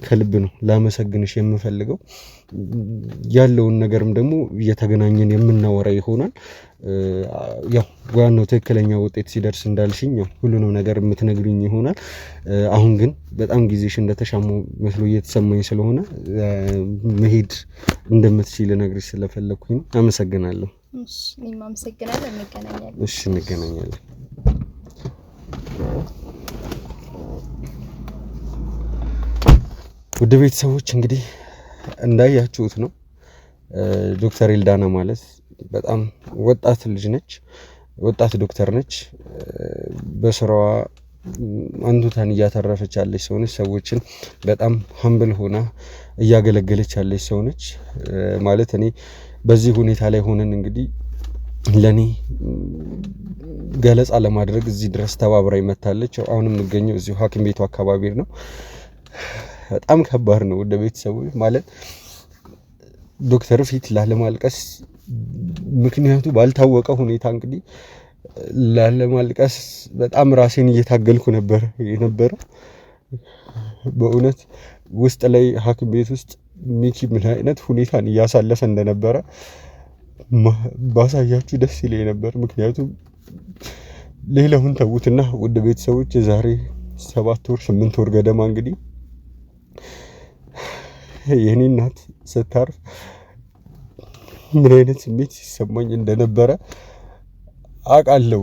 ከልብ ነው ላመሰግንሽ የምፈልገው። ያለውን ነገርም ደግሞ እየተገናኘን የምናወራ ይሆናል። ያው ዋናው ትክክለኛ ውጤት ሲደርስ እንዳልሽኝ ሁሉንም ነገር የምትነግሪኝ ይሆናል። አሁን ግን በጣም ጊዜሽ እንደተሻማው መስሎ እየተሰማኝ ስለሆነ መሄድ እንደምትችል ልነግርሽ ስለፈለኩኝ አመሰግናለሁ። እሺ እኔም አመሰግናለሁ። እንገናኛለን። እሺ እንገናኛለን። ውድ ቤተሰቦች እንግዲህ እንዳያችሁት ነው ዶክተር ኤልዳና ማለት በጣም ወጣት ልጅ ነች፣ ወጣት ዶክተር ነች። በስራዋ አንቱታን እያተረፈች ያለች ሰው ነች። ሰዎችን በጣም ሀምብል ሆና እያገለገለች ያለች ሰው ነች። ማለት እኔ በዚህ ሁኔታ ላይ ሆነን እንግዲህ ለኔ ገለጻ ለማድረግ እዚህ ድረስ ተባብራይ መታለች። አሁንም የምገኘው እዚሁ ሐኪም ቤቱ አካባቢ ነው። በጣም ከባድ ነው ወደ ቤተሰቦች ማለት ዶክተር ፊት ላለማልቀስ ምክንያቱ ባልታወቀ ሁኔታ እንግዲህ ላለማልቀስ በጣም ራሴን እየታገልኩ ነበር የነበረው። በእውነት ውስጥ ላይ ሐኪም ቤት ውስጥ ሚኪ ምን አይነት ሁኔታን እያሳለፈ እንደነበረ ባሳያችሁ ደስ ይለኝ ነበር። ምክንያቱም ሌላውን ተውትና ወደ ቤተሰቦች ዛሬ 7 ወር 8 ወር ገደማ እንግዲህ የኔ እናት ስታርፍ ምን አይነት ስሜት ሲሰማኝ እንደነበረ አውቃለሁ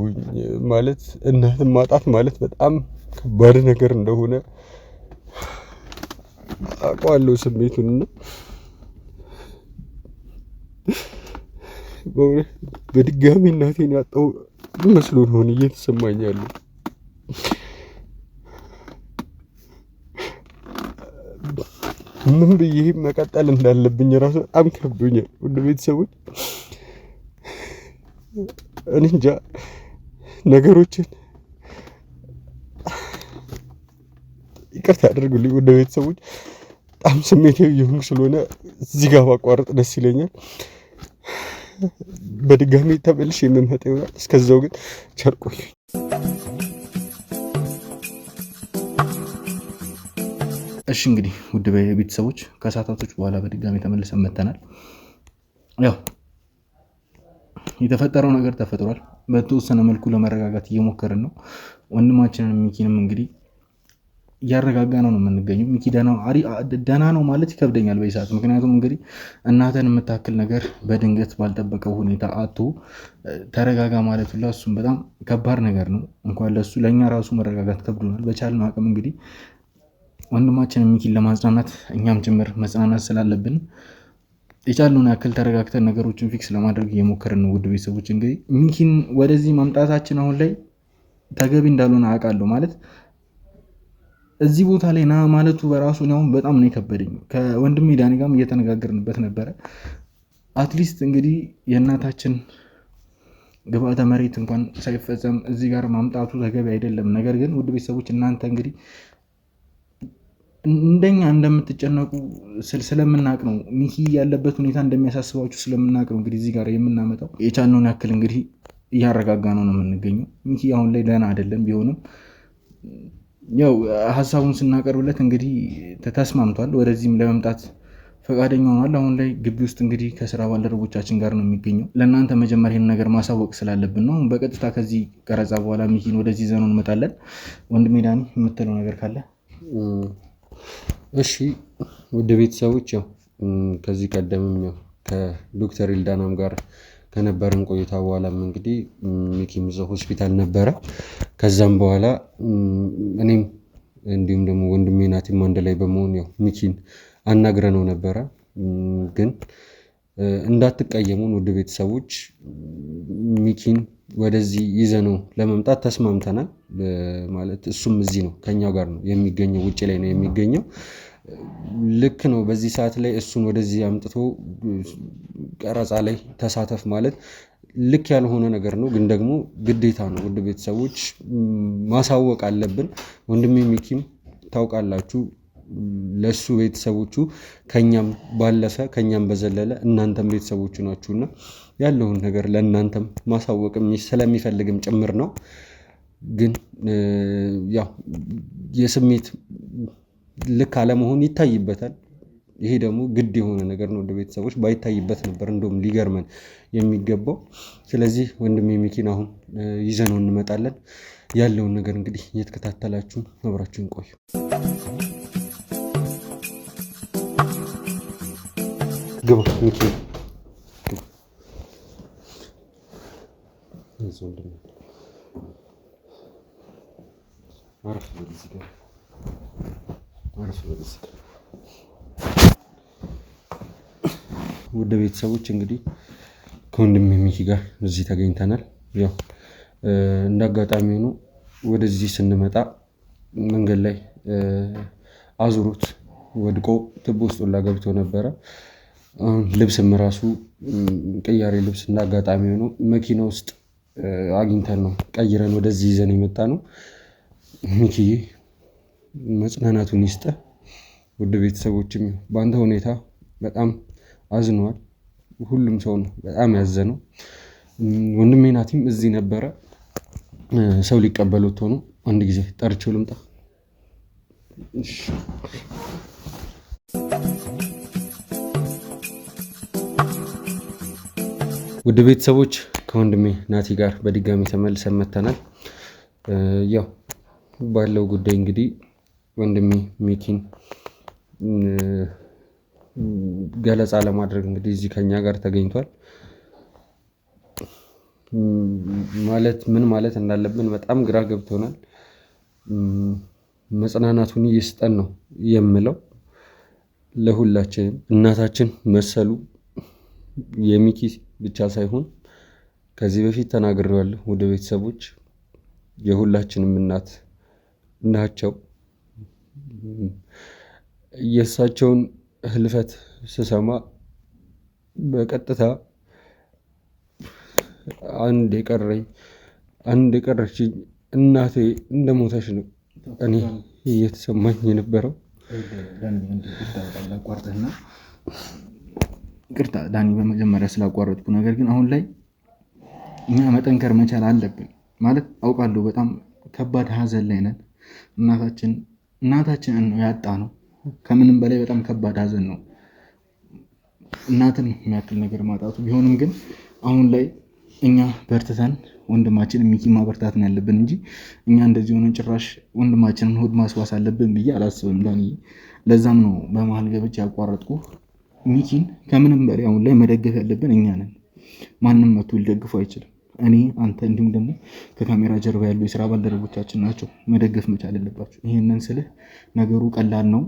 ማለት እናትን ማጣት ማለት በጣም ከባድ ነገር እንደሆነ አውቃለሁ ስሜቱንና በድጋሚ እናቴን ያጣው መስሎ ነው እየተሰማኝ ያለው። ምን ብዬ መቀጠል እንዳለብኝ ራሱ በጣም ከብዶኛል። ውድ ቤተሰቦች እኔ እንጃ ነገሮችን ይቅርታ አድርጉልኝ። ውድ ቤተሰቦች በጣም ስሜታዊ እየሆንኩ ስለሆነ እዚህ ጋር ባቋርጥ ደስ ይለኛል። በድጋሚ ተመልሼ የምመጣ ይሆናል። እስከዛው ግን ቸር ቆዩ። እሺ እንግዲህ ውድ ቤተሰቦች ከሰዓታቶች በኋላ በድጋሚ ተመልሰን መጥተናል። ያው የተፈጠረው ነገር ተፈጥሯል። በተወሰነ መልኩ ለመረጋጋት እየሞከርን ነው። ወንድማችንን ሚኪንም እንግዲህ እያረጋጋነው ነው የምንገኘው። ሚኪ ደህና ነው ማለት ይከብደኛል በዚህ ሰዓት። ምክንያቱም እንግዲህ እናትን የምታክል ነገር በድንገት ባልጠበቀው ሁኔታ አቶ ተረጋጋ ማለት ሁላ እሱም በጣም ከባድ ነገር ነው። እንኳን ለሱ ለእኛ ራሱ መረጋጋት ከብዶናል። በቻልነው አቅም እንግዲህ ወንድማችንን ሚኪን ለማጽናናት እኛም ጭምር መጽናናት ስላለብን የቻልነውን ያክል ተረጋግተን ነገሮችን ፊክስ ለማድረግ እየሞከርን ነው። ውድ ቤተሰቦች እንግዲህ ሚኪን ወደዚህ ማምጣታችን አሁን ላይ ተገቢ እንዳልሆነ አውቃለሁ። ማለት እዚህ ቦታ ላይ ና ማለቱ በራሱ አሁን በጣም ነው የከበደኝ። ከወንድሜ ዳኒ ጋርም እየተነጋገርንበት ነበረ። አትሊስት እንግዲህ የእናታችን ግብአተ መሬት እንኳን ሳይፈጸም እዚህ ጋር ማምጣቱ ተገቢ አይደለም። ነገር ግን ውድ ቤተሰቦች እናንተ እንግዲህ እንደኛ እንደምትጨነቁ ስለምናቅ ነው፣ ሚኪ ያለበት ሁኔታ እንደሚያሳስባችሁ ስለምናቅ ነው እንግዲህ እዚህ ጋር የምናመጣው። የቻልነውን ያክል እንግዲህ እያረጋጋ ነው የምንገኘው። ሚኪ አሁን ላይ ደህና አይደለም። ቢሆንም ያው ሀሳቡን ስናቀርብለት እንግዲህ ተስማምቷል። ወደዚህም ለመምጣት ፈቃደኛ ሆኗል። አሁን ላይ ግቢ ውስጥ እንግዲህ ከስራ ባልደረቦቻችን ጋር ነው የሚገኘው። ለእናንተ መጀመሪያ ይህን ነገር ማሳወቅ ስላለብን ነው። በቀጥታ ከዚህ ቀረጻ በኋላ ሚኪን ወደዚህ ዘነው እንመጣለን። ወንድሜ ዳኒ የምትለው ነገር ካለ? እሺ ውድ ቤተሰቦች ያው ከዚህ ቀደምም ያው ከዶክተር ኢልዳናም ጋር ከነበረን ቆይታ በኋላም እንግዲህ ሚኪም እዛው ሆስፒታል ነበረ። ከዛም በኋላ እኔም እንዲሁም ደግሞ ወንድሜ ናቲም አንድ ላይ በመሆን ያው ሚኪን አናግረነው ነበረ። ግን እንዳትቀየሙን ውድ ቤተሰቦች ሚኪን ወደዚህ ይዘነው ለመምጣት ተስማምተናል። ማለት እሱም እዚህ ነው ከኛው ጋር ነው የሚገኘው፣ ውጭ ላይ ነው የሚገኘው። ልክ ነው። በዚህ ሰዓት ላይ እሱን ወደዚህ አምጥቶ ቀረጻ ላይ ተሳተፍ ማለት ልክ ያልሆነ ነገር ነው፣ ግን ደግሞ ግዴታ ነው። ውድ ቤተሰቦች ማሳወቅ አለብን። ወንድሜ ሚኪም ታውቃላችሁ ለሱ ቤተሰቦቹ ከኛም ባለፈ ከኛም በዘለለ እናንተም ቤተሰቦቹ ናችሁና ያለውን ነገር ለእናንተም ማሳወቅም ስለሚፈልግም ጭምር ነው። ግን ያው የስሜት ልክ አለመሆን ይታይበታል። ይሄ ደግሞ ግድ የሆነ ነገር ነው። ወደ ቤተሰቦች ባይታይበት ነበር እንደውም ሊገርመን የሚገባው። ስለዚህ ወንድሜ ሚኪን አሁን ይዘነው እንመጣለን። ያለውን ነገር እንግዲህ እየተከታተላችሁ አብራችሁን ቆዩ። ግባ ሚኪ ውድ ቤተሰቦች እንግዲህ ከወንድሜ ሚኪ ጋር እዚህ ተገኝተናል። ያው እንዳጋጣሚ ሆኖ ወደዚህ ስንመጣ መንገድ ላይ አዙሮት ወድቆ ትቦ ውስጥ ሁላ ገብቶ ነበረ። ልብስም ራሱ ቅያሬ ልብስ እንዳጋጣሚ ሆኖ መኪና ውስጥ አግኝተን ነው ቀይረን ወደዚህ ይዘን የመጣ ነው። ሚኪዬ መጽናናቱን ይስጥ። ውድ ቤተሰቦችም በአንተ ሁኔታ በጣም አዝነዋል። ሁሉም ሰው ነው በጣም ያዘነው። ወንድሜ ናቲም እዚህ ነበረ። ሰው ሊቀበሉት ሆኖ አንድ ጊዜ ጠርቼው ልምጣ። ውድ ቤተሰቦች ከወንድሜ ናቲ ጋር በድጋሚ ተመልሰን መጥተናል። ያው ባለው ጉዳይ እንግዲህ ወንድሜ ሚኪን ገለጻ ለማድረግ እንግዲህ እዚህ ከኛ ጋር ተገኝቷል። ማለት ምን ማለት እንዳለብን በጣም ግራ ገብቶናል። መጽናናቱን ይስጠን ነው የምለው ለሁላችንም። እናታችን መሰሉ የሚኪ ብቻ ሳይሆን ከዚህ በፊት ተናግሬዋለሁ፣ ወደ ቤተሰቦች የሁላችንም እናት ናቸው። የእሳቸውን ህልፈት ስሰማ በቀጥታ አንድ የቀረችኝ እናቴ እንደሞተች ነው እኔ እየተሰማኝ የነበረው። ይቅርታ ዳኒ በመጀመሪያ ስላቋረጥኩ። ነገር ግን አሁን ላይ እኛ መጠንከር መቻል አለብን። ማለት አውቃለሁ በጣም ከባድ ሀዘን ላይ ነን። እናታችንን ነው ያጣ ነው። ከምንም በላይ በጣም ከባድ ሀዘን ነው እናትን የሚያክል ነገር ማጣቱ። ቢሆንም ግን አሁን ላይ እኛ በርትተን ወንድማችን ሚኪ ማበርታት ነው ያለብን እንጂ እኛ እንደዚህ ሆነን ጭራሽ ወንድማችንን ሆድ ማስዋስ አለብን ብዬ አላስብም ዳኒ። ለዛም ነው በመሀል ገብቼ ያቋረጥኩ። ሚኪን ከምንም በላይ አሁን ላይ መደገፍ ያለብን እኛ ነን። ማንም መቶ ሊደግፉ አይችልም። እኔ፣ አንተ እንዲሁም ደግሞ ከካሜራ ጀርባ ያሉ የስራ ባልደረቦቻችን ናቸው መደገፍ መቻል ያለባቸው። ይህንን ስልህ ነገሩ ቀላል ነው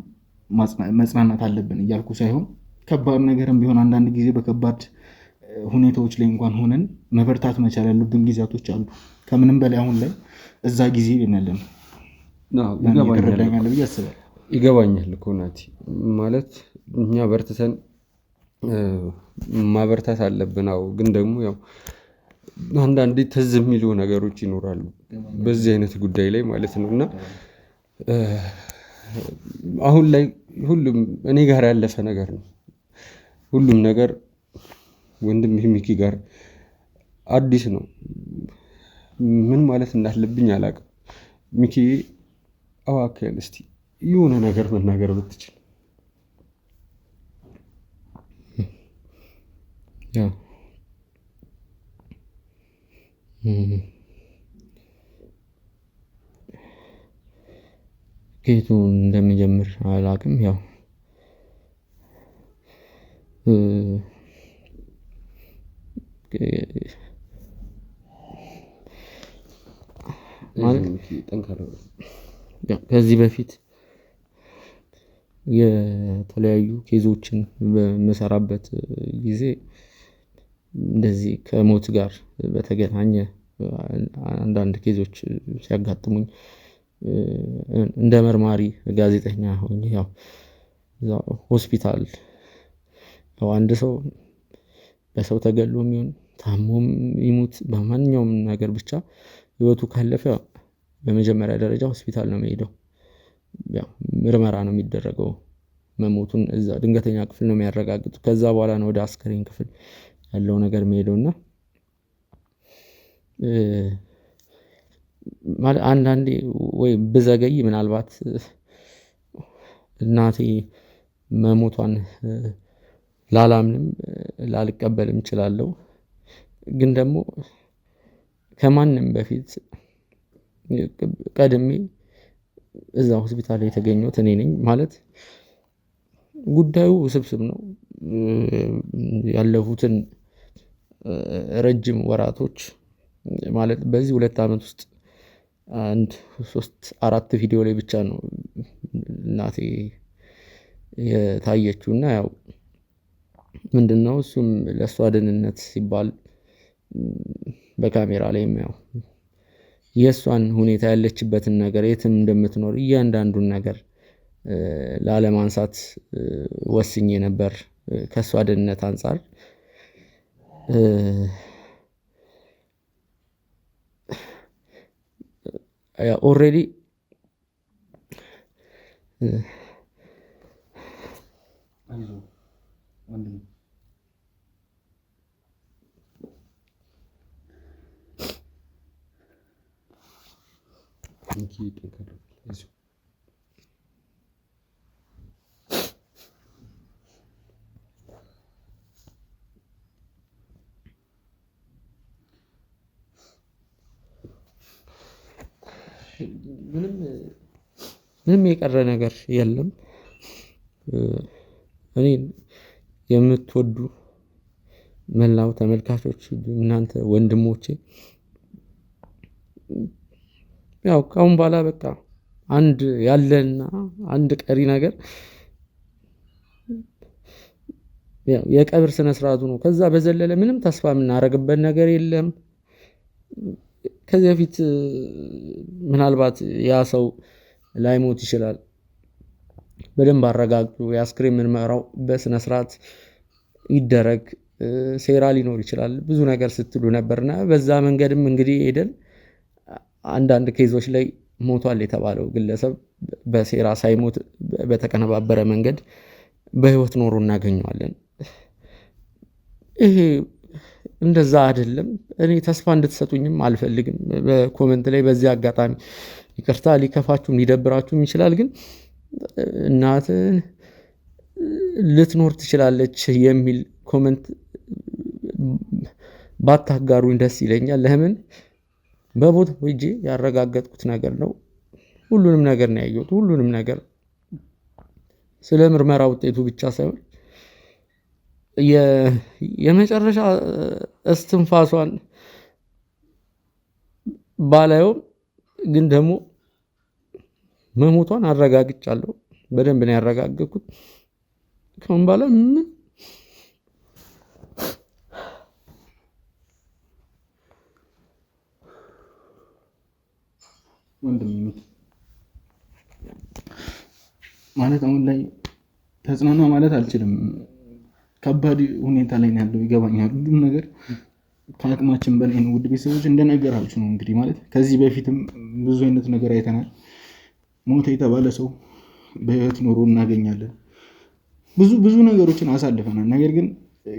መጽናናት አለብን እያልኩ ሳይሆን ከባድ ነገርም ቢሆን አንዳንድ ጊዜ በከባድ ሁኔታዎች ላይ እንኳን ሆነን መበርታት መቻል ያሉብን ጊዜያቶች አሉ። ከምንም በላይ አሁን ላይ እዛ ጊዜ ያለን ይረዳኛል ብዬ አስባለሁ። ይገባኛል እኮ ናቲ። ማለት እኛ በርትተን ማበርታት አለብን። አዎ፣ ግን ደግሞ ያው አንዳንዴ ትዝ የሚሉ ነገሮች ይኖራሉ በዚህ አይነት ጉዳይ ላይ ማለት ነው። እና አሁን ላይ ሁሉም እኔ ጋር ያለፈ ነገር ነው። ሁሉም ነገር ወንድም ሚኪ ጋር አዲስ ነው። ምን ማለት እንዳለብኝ አላውቅም። ሚኪ እባክህን እስቲ የሆነ ነገር መናገር ብትችል። ከየቱ እንደምጀምር አላውቅም። ያው ከዚህ በፊት የተለያዩ ኬዞችን በምሰራበት ጊዜ እንደዚህ ከሞት ጋር በተገናኘ አንዳንድ ኬዞች ሲያጋጥሙኝ እንደ መርማሪ ጋዜጠኛ ሆኜ ያው ሆስፒታል አንድ ሰው በሰው ተገሎ የሚሆን ታሞም ይሙት በማንኛውም ነገር ብቻ ህይወቱ ካለፈ በመጀመሪያ ደረጃ ሆስፒታል ነው የሚሄደው። ያው ምርመራ ነው የሚደረገው። መሞቱን እዛ ድንገተኛ ክፍል ነው የሚያረጋግጡት። ከዛ በኋላ ነው ወደ አስከሬን ክፍል ያለው ነገር የሚሄደውና ማለት አንዳንዴ ወይ ብዘገይ ምናልባት እናቴ መሞቷን ላላምንም ላልቀበልም እችላለሁ። ግን ደግሞ ከማንም በፊት ቀድሜ እዛ ሆስፒታል የተገኘሁት እኔ ነኝ። ማለት ጉዳዩ ውስብስብ ነው። ያለፉትን ረጅም ወራቶች ማለት በዚህ 2 ዓመት ውስጥ 3-4 ቪዲዮ ላይ ብቻ ነው እናቴ የታየችው እና ያው ምንድነው እሱም ለእሷ ደህንነት ሲባል በካሜራ ላይ ያው የእሷን ሁኔታ ያለችበትን ነገር የትም እንደምትኖር እያንዳንዱን ነገር ላለማንሳት ወስኜ ነበር ከእሷ ደህንነት አንጻር። ኦልሬዲ ምንም የቀረ ነገር የለም። እኔ የምትወዱ መላው ተመልካቾች እናንተ ወንድሞቼ ያው ካሁን በኋላ በቃ አንድ ያለና አንድ ቀሪ ነገር ያው የቀብር ስነ ስርዓቱ ነው። ከዛ በዘለለ ምንም ተስፋ የምናደርግበት ነገር የለም። ከዚህ በፊት ምናልባት ያ ሰው ላይሞት ይችላል። በደንብ አረጋግጡ፣ የአስክሬን ምርመራው በስነ ስርዓት ይደረግ፣ ሴራ ሊኖር ይችላል ብዙ ነገር ስትሉ ነበርና በዛ መንገድም እንግዲህ ሄደን አንዳንድ ኬዞች ላይ ሞቷል የተባለው ግለሰብ በሴራ ሳይሞት በተቀነባበረ መንገድ በህይወት ኖሮ እናገኘዋለን። ይሄ እንደዛ አይደለም። እኔ ተስፋ እንድትሰጡኝም አልፈልግም። በኮመንት ላይ በዚህ አጋጣሚ ይቅርታ፣ ሊከፋችሁም ሊደብራችሁም ይችላል፣ ግን እናትን ልትኖር ትችላለች የሚል ኮመንት ባታጋሩኝ ደስ ይለኛል። ለምን በቦታው ሄጄ ያረጋገጥኩት ነገር ነው። ሁሉንም ነገር ነው ያየሁት። ሁሉንም ነገር ስለ ምርመራ ውጤቱ ብቻ ሳይሆን የመጨረሻ እስትንፋሷን ባላየውም ግን ደግሞ መሞቷን አረጋግጫለሁ። በደንብ ነው ያረጋገጥኩት። ከሁን በኋላ ምን ወንድም ማለት አሁን ላይ ተጽናና ማለት አልችልም። ከባድ ሁኔታ ላይ ነው ያለው፣ ይገባኛል። ሁሉም ነገር ከአቅማችን በላይ ነው። ውድ ቤተሰቦች እንደነገራችሁ ነው እንግዲህ ማለት ከዚህ በፊትም ብዙ አይነት ነገር አይተናል። ሞተ የተባለ ሰው በህይወት ኖሮ እናገኛለን። ብዙ ነገሮችን አሳልፈናል። ነገር ግን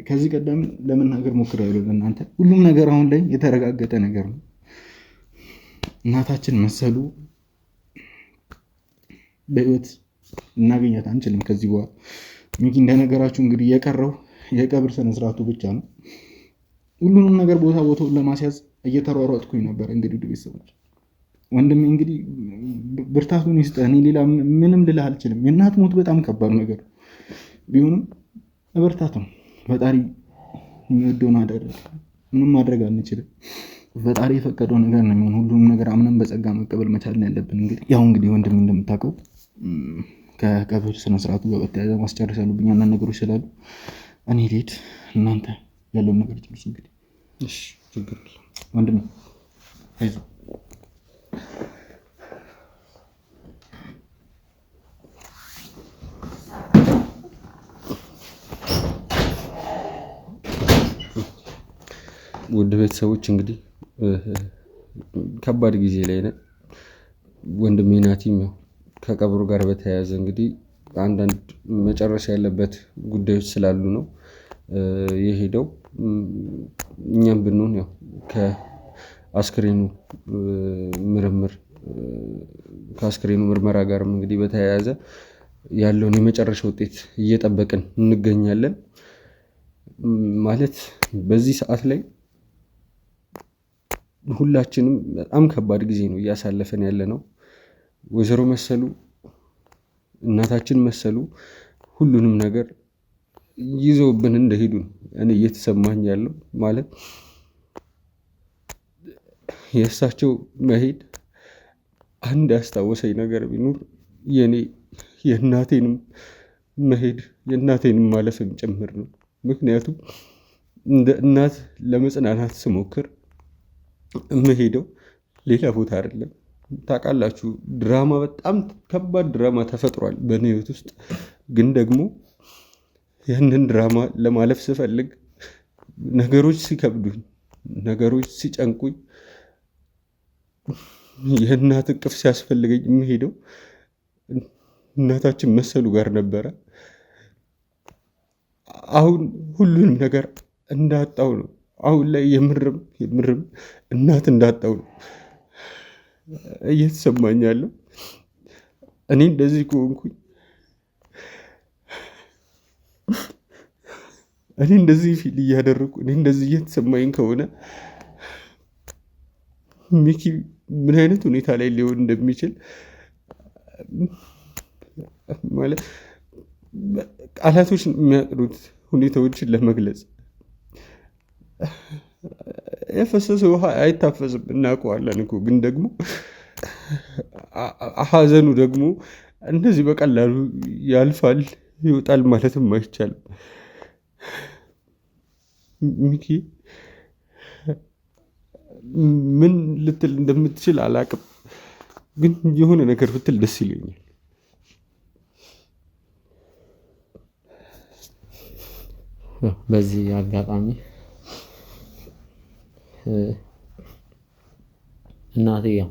ከዚህ ቀደም ለመናገር ሞክሬያለሁ ለእናንተ። ሁሉም ነገር አሁን ላይ የተረጋገጠ ነገር ነው። እናታችን መሰሉ በህይወት እናገኛት አንችልም ከዚህ በኋላ። ሚኪ እንደነገራችሁ እንግዲህ የቀረው የቀብር ስነስርዓቱ ብቻ ነው። ሁሉንም ነገር ቦታውን ለማስያዝ እየተሯሯጥኩኝ ነበር። እንግዲህ ቤተሰቦች ወንድሜ እንግዲህ ብርታቱን ይስጥህ። እኔ ሌላ ምንም ልልህ አልችልም። የእናት ሞት በጣም ከባድ ነገር ቢሆንም በርታት ነው። ፈጣሪ የሚወደውን አደረገ። ምንም ማድረግ አንችልም። ፈጣሪ የፈቀደው ነገር ነው የሚሆን። ሁሉንም ነገር አምነን በጸጋ መቀበል መቻል ያለብን። እንግዲህ ወንድሜ እንደምታውቀው ከቀብር ስነስርዓቱ ጋር በተያያዘ ማስጨረስ ያሉብኝ አንዳንድ ነገሮች ስላሉ እኔ ልሄድ፣ እናንተ ያለውን ነገር ጨርሱ። እንግዲህ እሺ፣ ችግር የለም ወንድሜ አይዞህ። ውድ ቤተሰቦች እንግዲህ ከባድ ጊዜ ላይ ነን። ወንድሜ ናቲም ያው ከቀብሩ ጋር በተያያዘ እንግዲህ አንዳንድ መጨረሻ ያለበት ጉዳዮች ስላሉ ነው የሄደው። እኛም ብንሆን ያው ከአስክሬኑ ምርመራ ጋርም እንግዲህ በተያያዘ ያለውን የመጨረሻ ውጤት እየጠበቅን እንገኛለን። ማለት በዚህ ሰዓት ላይ ሁላችንም በጣም ከባድ ጊዜ ነው እያሳለፈን ያለ ነው። ወይዘሮ መሰሉ እናታችን መሰሉ ሁሉንም ነገር ይዘውብን እንደሄዱ ነው እኔ እየተሰማኝ ያለው። ማለት የእሳቸው መሄድ አንድ ያስታወሰኝ ነገር ቢኖር የእናቴንም መሄድ የእናቴንም ማለፍም ጭምር ነው። ምክንያቱም እንደ እናት ለመጽናናት ስሞክር የምሄደው ሌላ ቦታ አይደለም። ታውቃላችሁ ድራማ፣ በጣም ከባድ ድራማ ተፈጥሯል በእኔ ህይወት ውስጥ። ግን ደግሞ ያንን ድራማ ለማለፍ ስፈልግ ነገሮች ሲከብዱኝ፣ ነገሮች ሲጨንቁኝ፣ የእናት እቅፍ ሲያስፈልገኝ የምሄደው እናታችን መሰሉ ጋር ነበረ። አሁን ሁሉንም ነገር እንዳጣው ነው። አሁን ላይ የምርም እናት እንዳጣው ነው እየተሰማኝ ያለው። እኔ እንደዚህ ከሆንኩኝ፣ እኔ እንደዚህ ፊል እያደረኩ፣ እኔ እንደዚህ እየተሰማኝ ከሆነ ሚኪ ምን አይነት ሁኔታ ላይ ሊሆን እንደሚችል ማለት ቃላቶች የሚያቅዱት ሁኔታዎችን ለመግለጽ የፈሰሰ ውሃ አይታፈስም እናውቀዋለን እኮ። ግን ደግሞ ሀዘኑ ደግሞ እንደዚህ በቀላሉ ያልፋል ይወጣል ማለትም አይቻልም። ሚኪ ምን ልትል እንደምትችል አላቅም፣ ግን የሆነ ነገር ብትል ደስ ይለኛል። በዚህ አጋጣሚ እናቴ ያው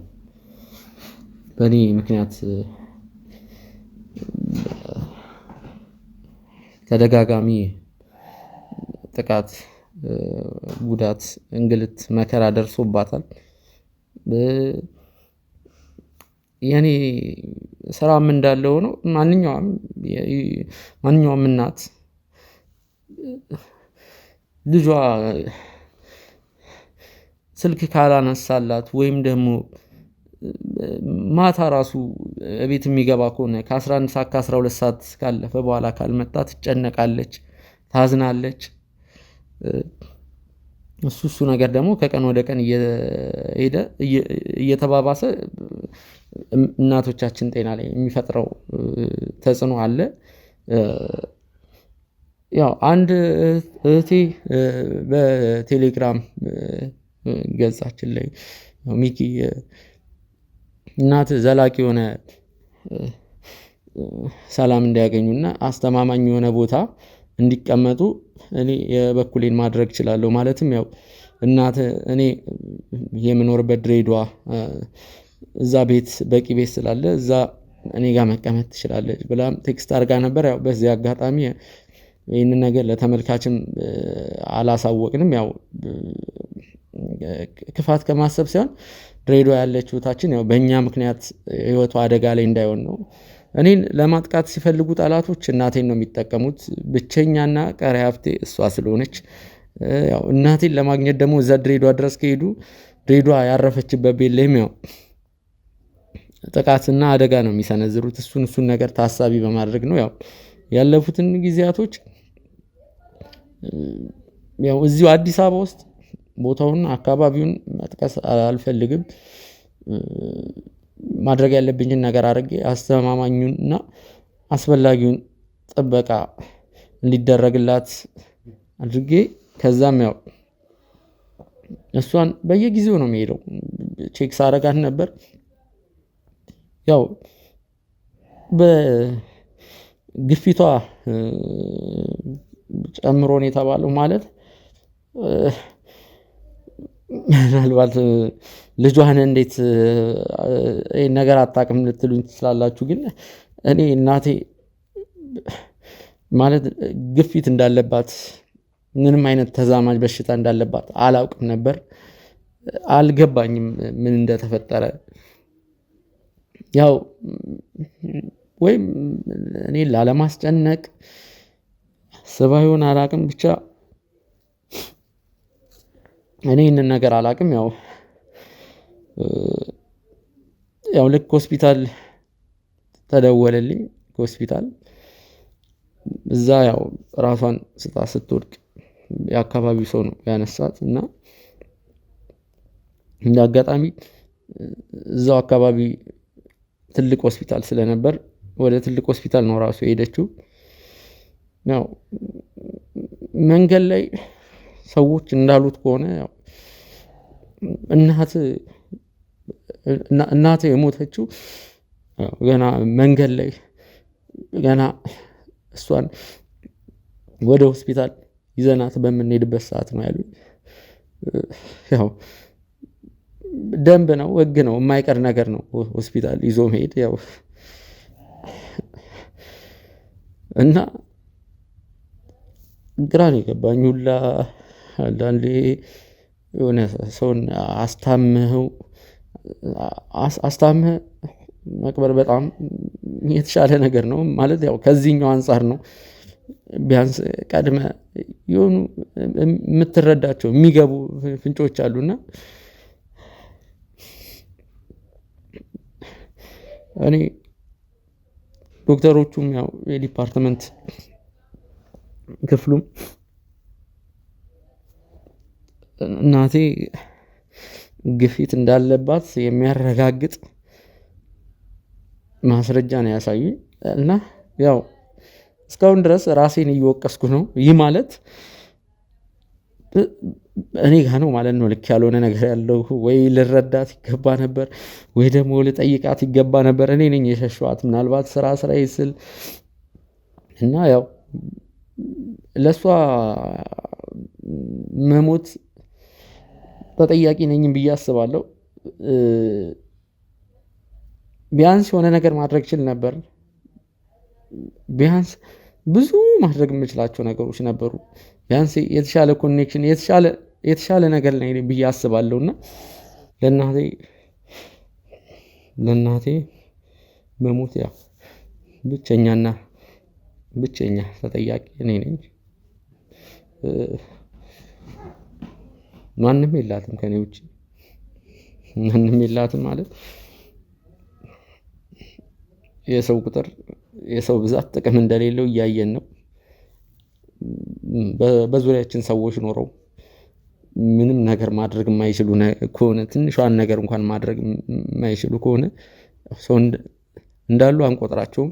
በእኔ ምክንያት ተደጋጋሚ ጥቃት፣ ጉዳት፣ እንግልት፣ መከራ ደርሶባታል። የኔ ስራም እንዳለው ነው። ማንኛውም እናት ልጇ ስልክ ካላነሳላት ወይም ደግሞ ማታ ራሱ ቤት የሚገባ ከሆነ ከ11 ሰዓት ከ12 ሰዓት ካለፈ በኋላ ካልመጣ ትጨነቃለች፣ ታዝናለች። እሱ ነገር ደግሞ ከቀን ወደ ቀን እየሄደ እየተባባሰ እናቶቻችን ጤና ላይ የሚፈጥረው ተጽዕኖ አለ። ያው አንድ እህቴ በቴሌግራም ገጻችን ላይ ሚኪ እናት ዘላቂ የሆነ ሰላም እንዲያገኙና አስተማማኝ የሆነ ቦታ እንዲቀመጡ እኔ የበኩሌን ማድረግ እችላለሁ። ማለትም ያው እናት እኔ የምኖርበት ድሬዳዋ እዛ ቤት በቂ ቤት ስላለ እዛ እኔ ጋር መቀመጥ ትችላለች ብላም ቴክስት አድርጋ ነበር። ያው በዚህ አጋጣሚ ይህንን ነገር ለተመልካችም አላሳወቅንም። ያው ክፋት ከማሰብ ሳይሆን ድሬዳዋ ያለች እህታችን ያው በእኛ ምክንያት ህይወቷ አደጋ ላይ እንዳይሆን ነው። እኔን ለማጥቃት ሲፈልጉ ጠላቶች እናቴን ነው የሚጠቀሙት። ብቸኛና ቀሪ ሀብቴ እሷ ስለሆነች ያው እናቴን ለማግኘት ደግሞ እዛ ድሬዳዋ ድረስ ከሄዱ ድሬዳዋ ያረፈችበት ቤት ላይም ያው ጥቃትና አደጋ ነው የሚሰነዝሩት። እሱን ነገር ታሳቢ በማድረግ ነው ያው ያለፉትን ጊዜያቶች ያው እዚሁ አዲስ አበባ ውስጥ ቦታውን አካባቢውን መጥቀስ አልፈልግም። ማድረግ ያለብኝን ነገር አድርጌ አስተማማኙንና አስፈላጊውን ጥበቃ እንዲደረግላት አድርጌ ከዛም ያው እሷን በየጊዜው ነው የሚሄደው ቼክ ሳረጋት ነበር። ያው በግፊቷ ጨምሮ ነው የተባለው። ማለት ምናልባት ልጇን እንዴት ይሄን ነገር አታውቅም ልትሉኝ ትችላላችሁ። ግን እኔ እናቴ ማለት ግፊት እንዳለባት ምንም አይነት ተዛማጅ በሽታ እንዳለባት አላውቅም ነበር። አልገባኝም ምን እንደተፈጠረ። ያው ወይም እኔ ላለማስጨነቅ ስባ ይሆን አላውቅም። ብቻ እኔ ይህንን ነገር አላውቅም። ያው ልክ ሆስፒታል ተደወለልኝ። ሆስፒታል እዛ ያው ራሷን ስታ ስትወድቅ የአካባቢው ሰው ነው ያነሳት እና እንደ አጋጣሚ እዛው አካባቢ ትልቅ ሆስፒታል ስለነበር ወደ ትልቅ ሆስፒታል ነው ራሱ የሄደችው። ያው መንገድ ላይ ሰዎች እንዳሉት ከሆነ ያው እናት የሞተችው ገና መንገድ ላይ ገና እሷን ወደ ሆስፒታል ይዘናት በምንሄድበት ሰዓት ነው ያሉኝ። ያው ደንብ ነው፣ ህግ ነው፣ የማይቀር ነገር ነው ሆስፒታል ይዞ መሄድ። ያው እና ግራ ነው የገባኝ ሁላ። አንዳንዴ የሆነ ሰውን አስታምህ መቅበር በጣም የተሻለ ነገር ነው። ማለት ያው ከዚህኛው አንጻር ነው። ቢያንስ ቀድመ የሆኑ የምትረዳቸው የሚገቡ ፍንጮች አሉና እኔ ዶክተሮቹም ያው የዲፓርትመንት ክፍሉም እናቴ ግፊት እንዳለባት የሚያረጋግጥ ማስረጃ ነው ያሳዩኝ እና ያው እስካሁን ድረስ ራሴን እየወቀስኩ ነው። ይህ ማለት እኔ ጋ ነው ማለት ነው ልክ ያልሆነ ነገር ያለው። ወይ ልረዳት ይገባ ነበር ወይ ደግሞ ልጠይቃት ይገባ ነበር። እኔ ነኝ የሸሸኋት ምናልባት ስራ ስል እና ያው ለእሷ መሞት ተጠያቂ ነኝም ብዬ አስባለሁ። ቢያንስ የሆነ ነገር ማድረግ ችል ነበር። ቢያንስ ብዙ ማድረግ የምችላቸው ነገሮች ነበሩ። ቢያንስ የተሻለ ኮኔክሽን የተሻለ ነገር ላይ ብዬ አስባለሁ እና ለእናቴ መሞት ያው ብቸኛ ተጠያቂ እኔ ነኝ። ማንም የላትም ከኔ ውጭ ማንም የላትም ማለት የሰው ብዛት ጥቅም እንደሌለው እያየን ነው። በዙሪያችን ሰዎች ኖረው ምንም ነገር ማድረግ የማይችሉ ከሆነ ትንሿን ነገር እንኳን ማድረግ የማይችሉ ከሆነ ሰው እንዳሉ አንቆጥራቸውም።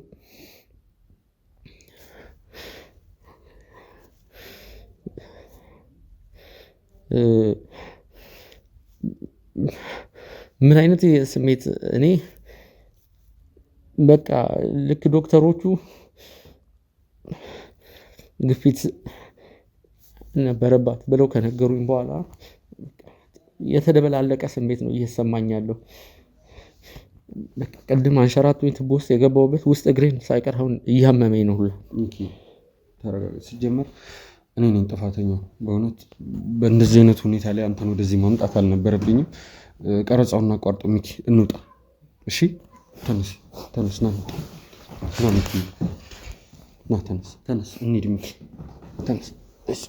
ምን አይነት ስሜት እኔ በቃ ልክ ዶክተሮቹ ግፊት ነበረባት ብለው ከነገሩኝ በኋላ የተደበላለቀ ስሜት ነው እየተሰማኝ ያለው። ቅድም አንሸራቶኝ ትቦ ውስጥ የገባሁበት ውስጥ እግሬን ሳይቀር አሁን እያመመኝ ነው ሁላ። ሲጀመር እኔ ነኝ ጥፋተኛው በእውነት በእንደዚህ አይነት ሁኔታ ላይ አንተን ወደዚህ ማምጣት አልነበረብኝም። ቀረጻውን አቋርጦ ሚኪ እንውጣ። እሺ ተነስ ና ሚኪ ና ተነስ እንሂድ ሚኪ ተነስ። እሺ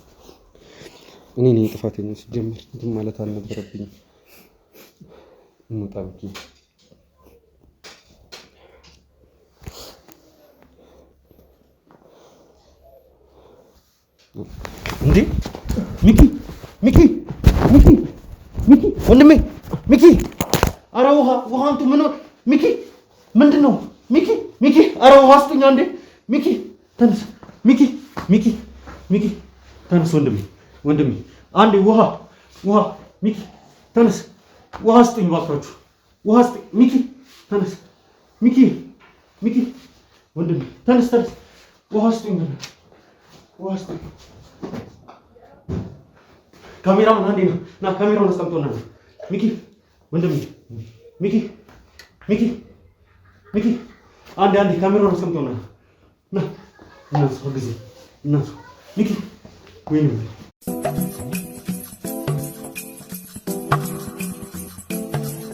እኔ ነኝ ጥፋተኛው ሲጀመር እንትን ማለት አልነበረብኝም። እንውጣ ሚኪ። እንዴ ሚኪ ወንድሜ ሚኪ፣ አረ ውሃ አንቱ ምን ሚኪ፣ ምንድን ነው ሚኪ፣ አረ ውሃ ስጡኛ እንዴ ሚኪ፣ ተነስ ሚኪ ተነስ ወንድሜ አንዴ ውሃ ሚኪ ተነስ፣ ውሃ ስጡኝ ባካችሁ፣ ውሃ ስጡኝ ሚኪ፣ ተነስ ሚኪ ወንድሜ ተነስ፣ ውሃ ስጡኝ። ካሜራውን አንዴ ና ካሜራውን አስቀምጦና ሚኪ ወንድሜ ሚኪ አንዴ ካሜራውን አስቀምጦና ና እናንሱ ሚኪ ወይኔ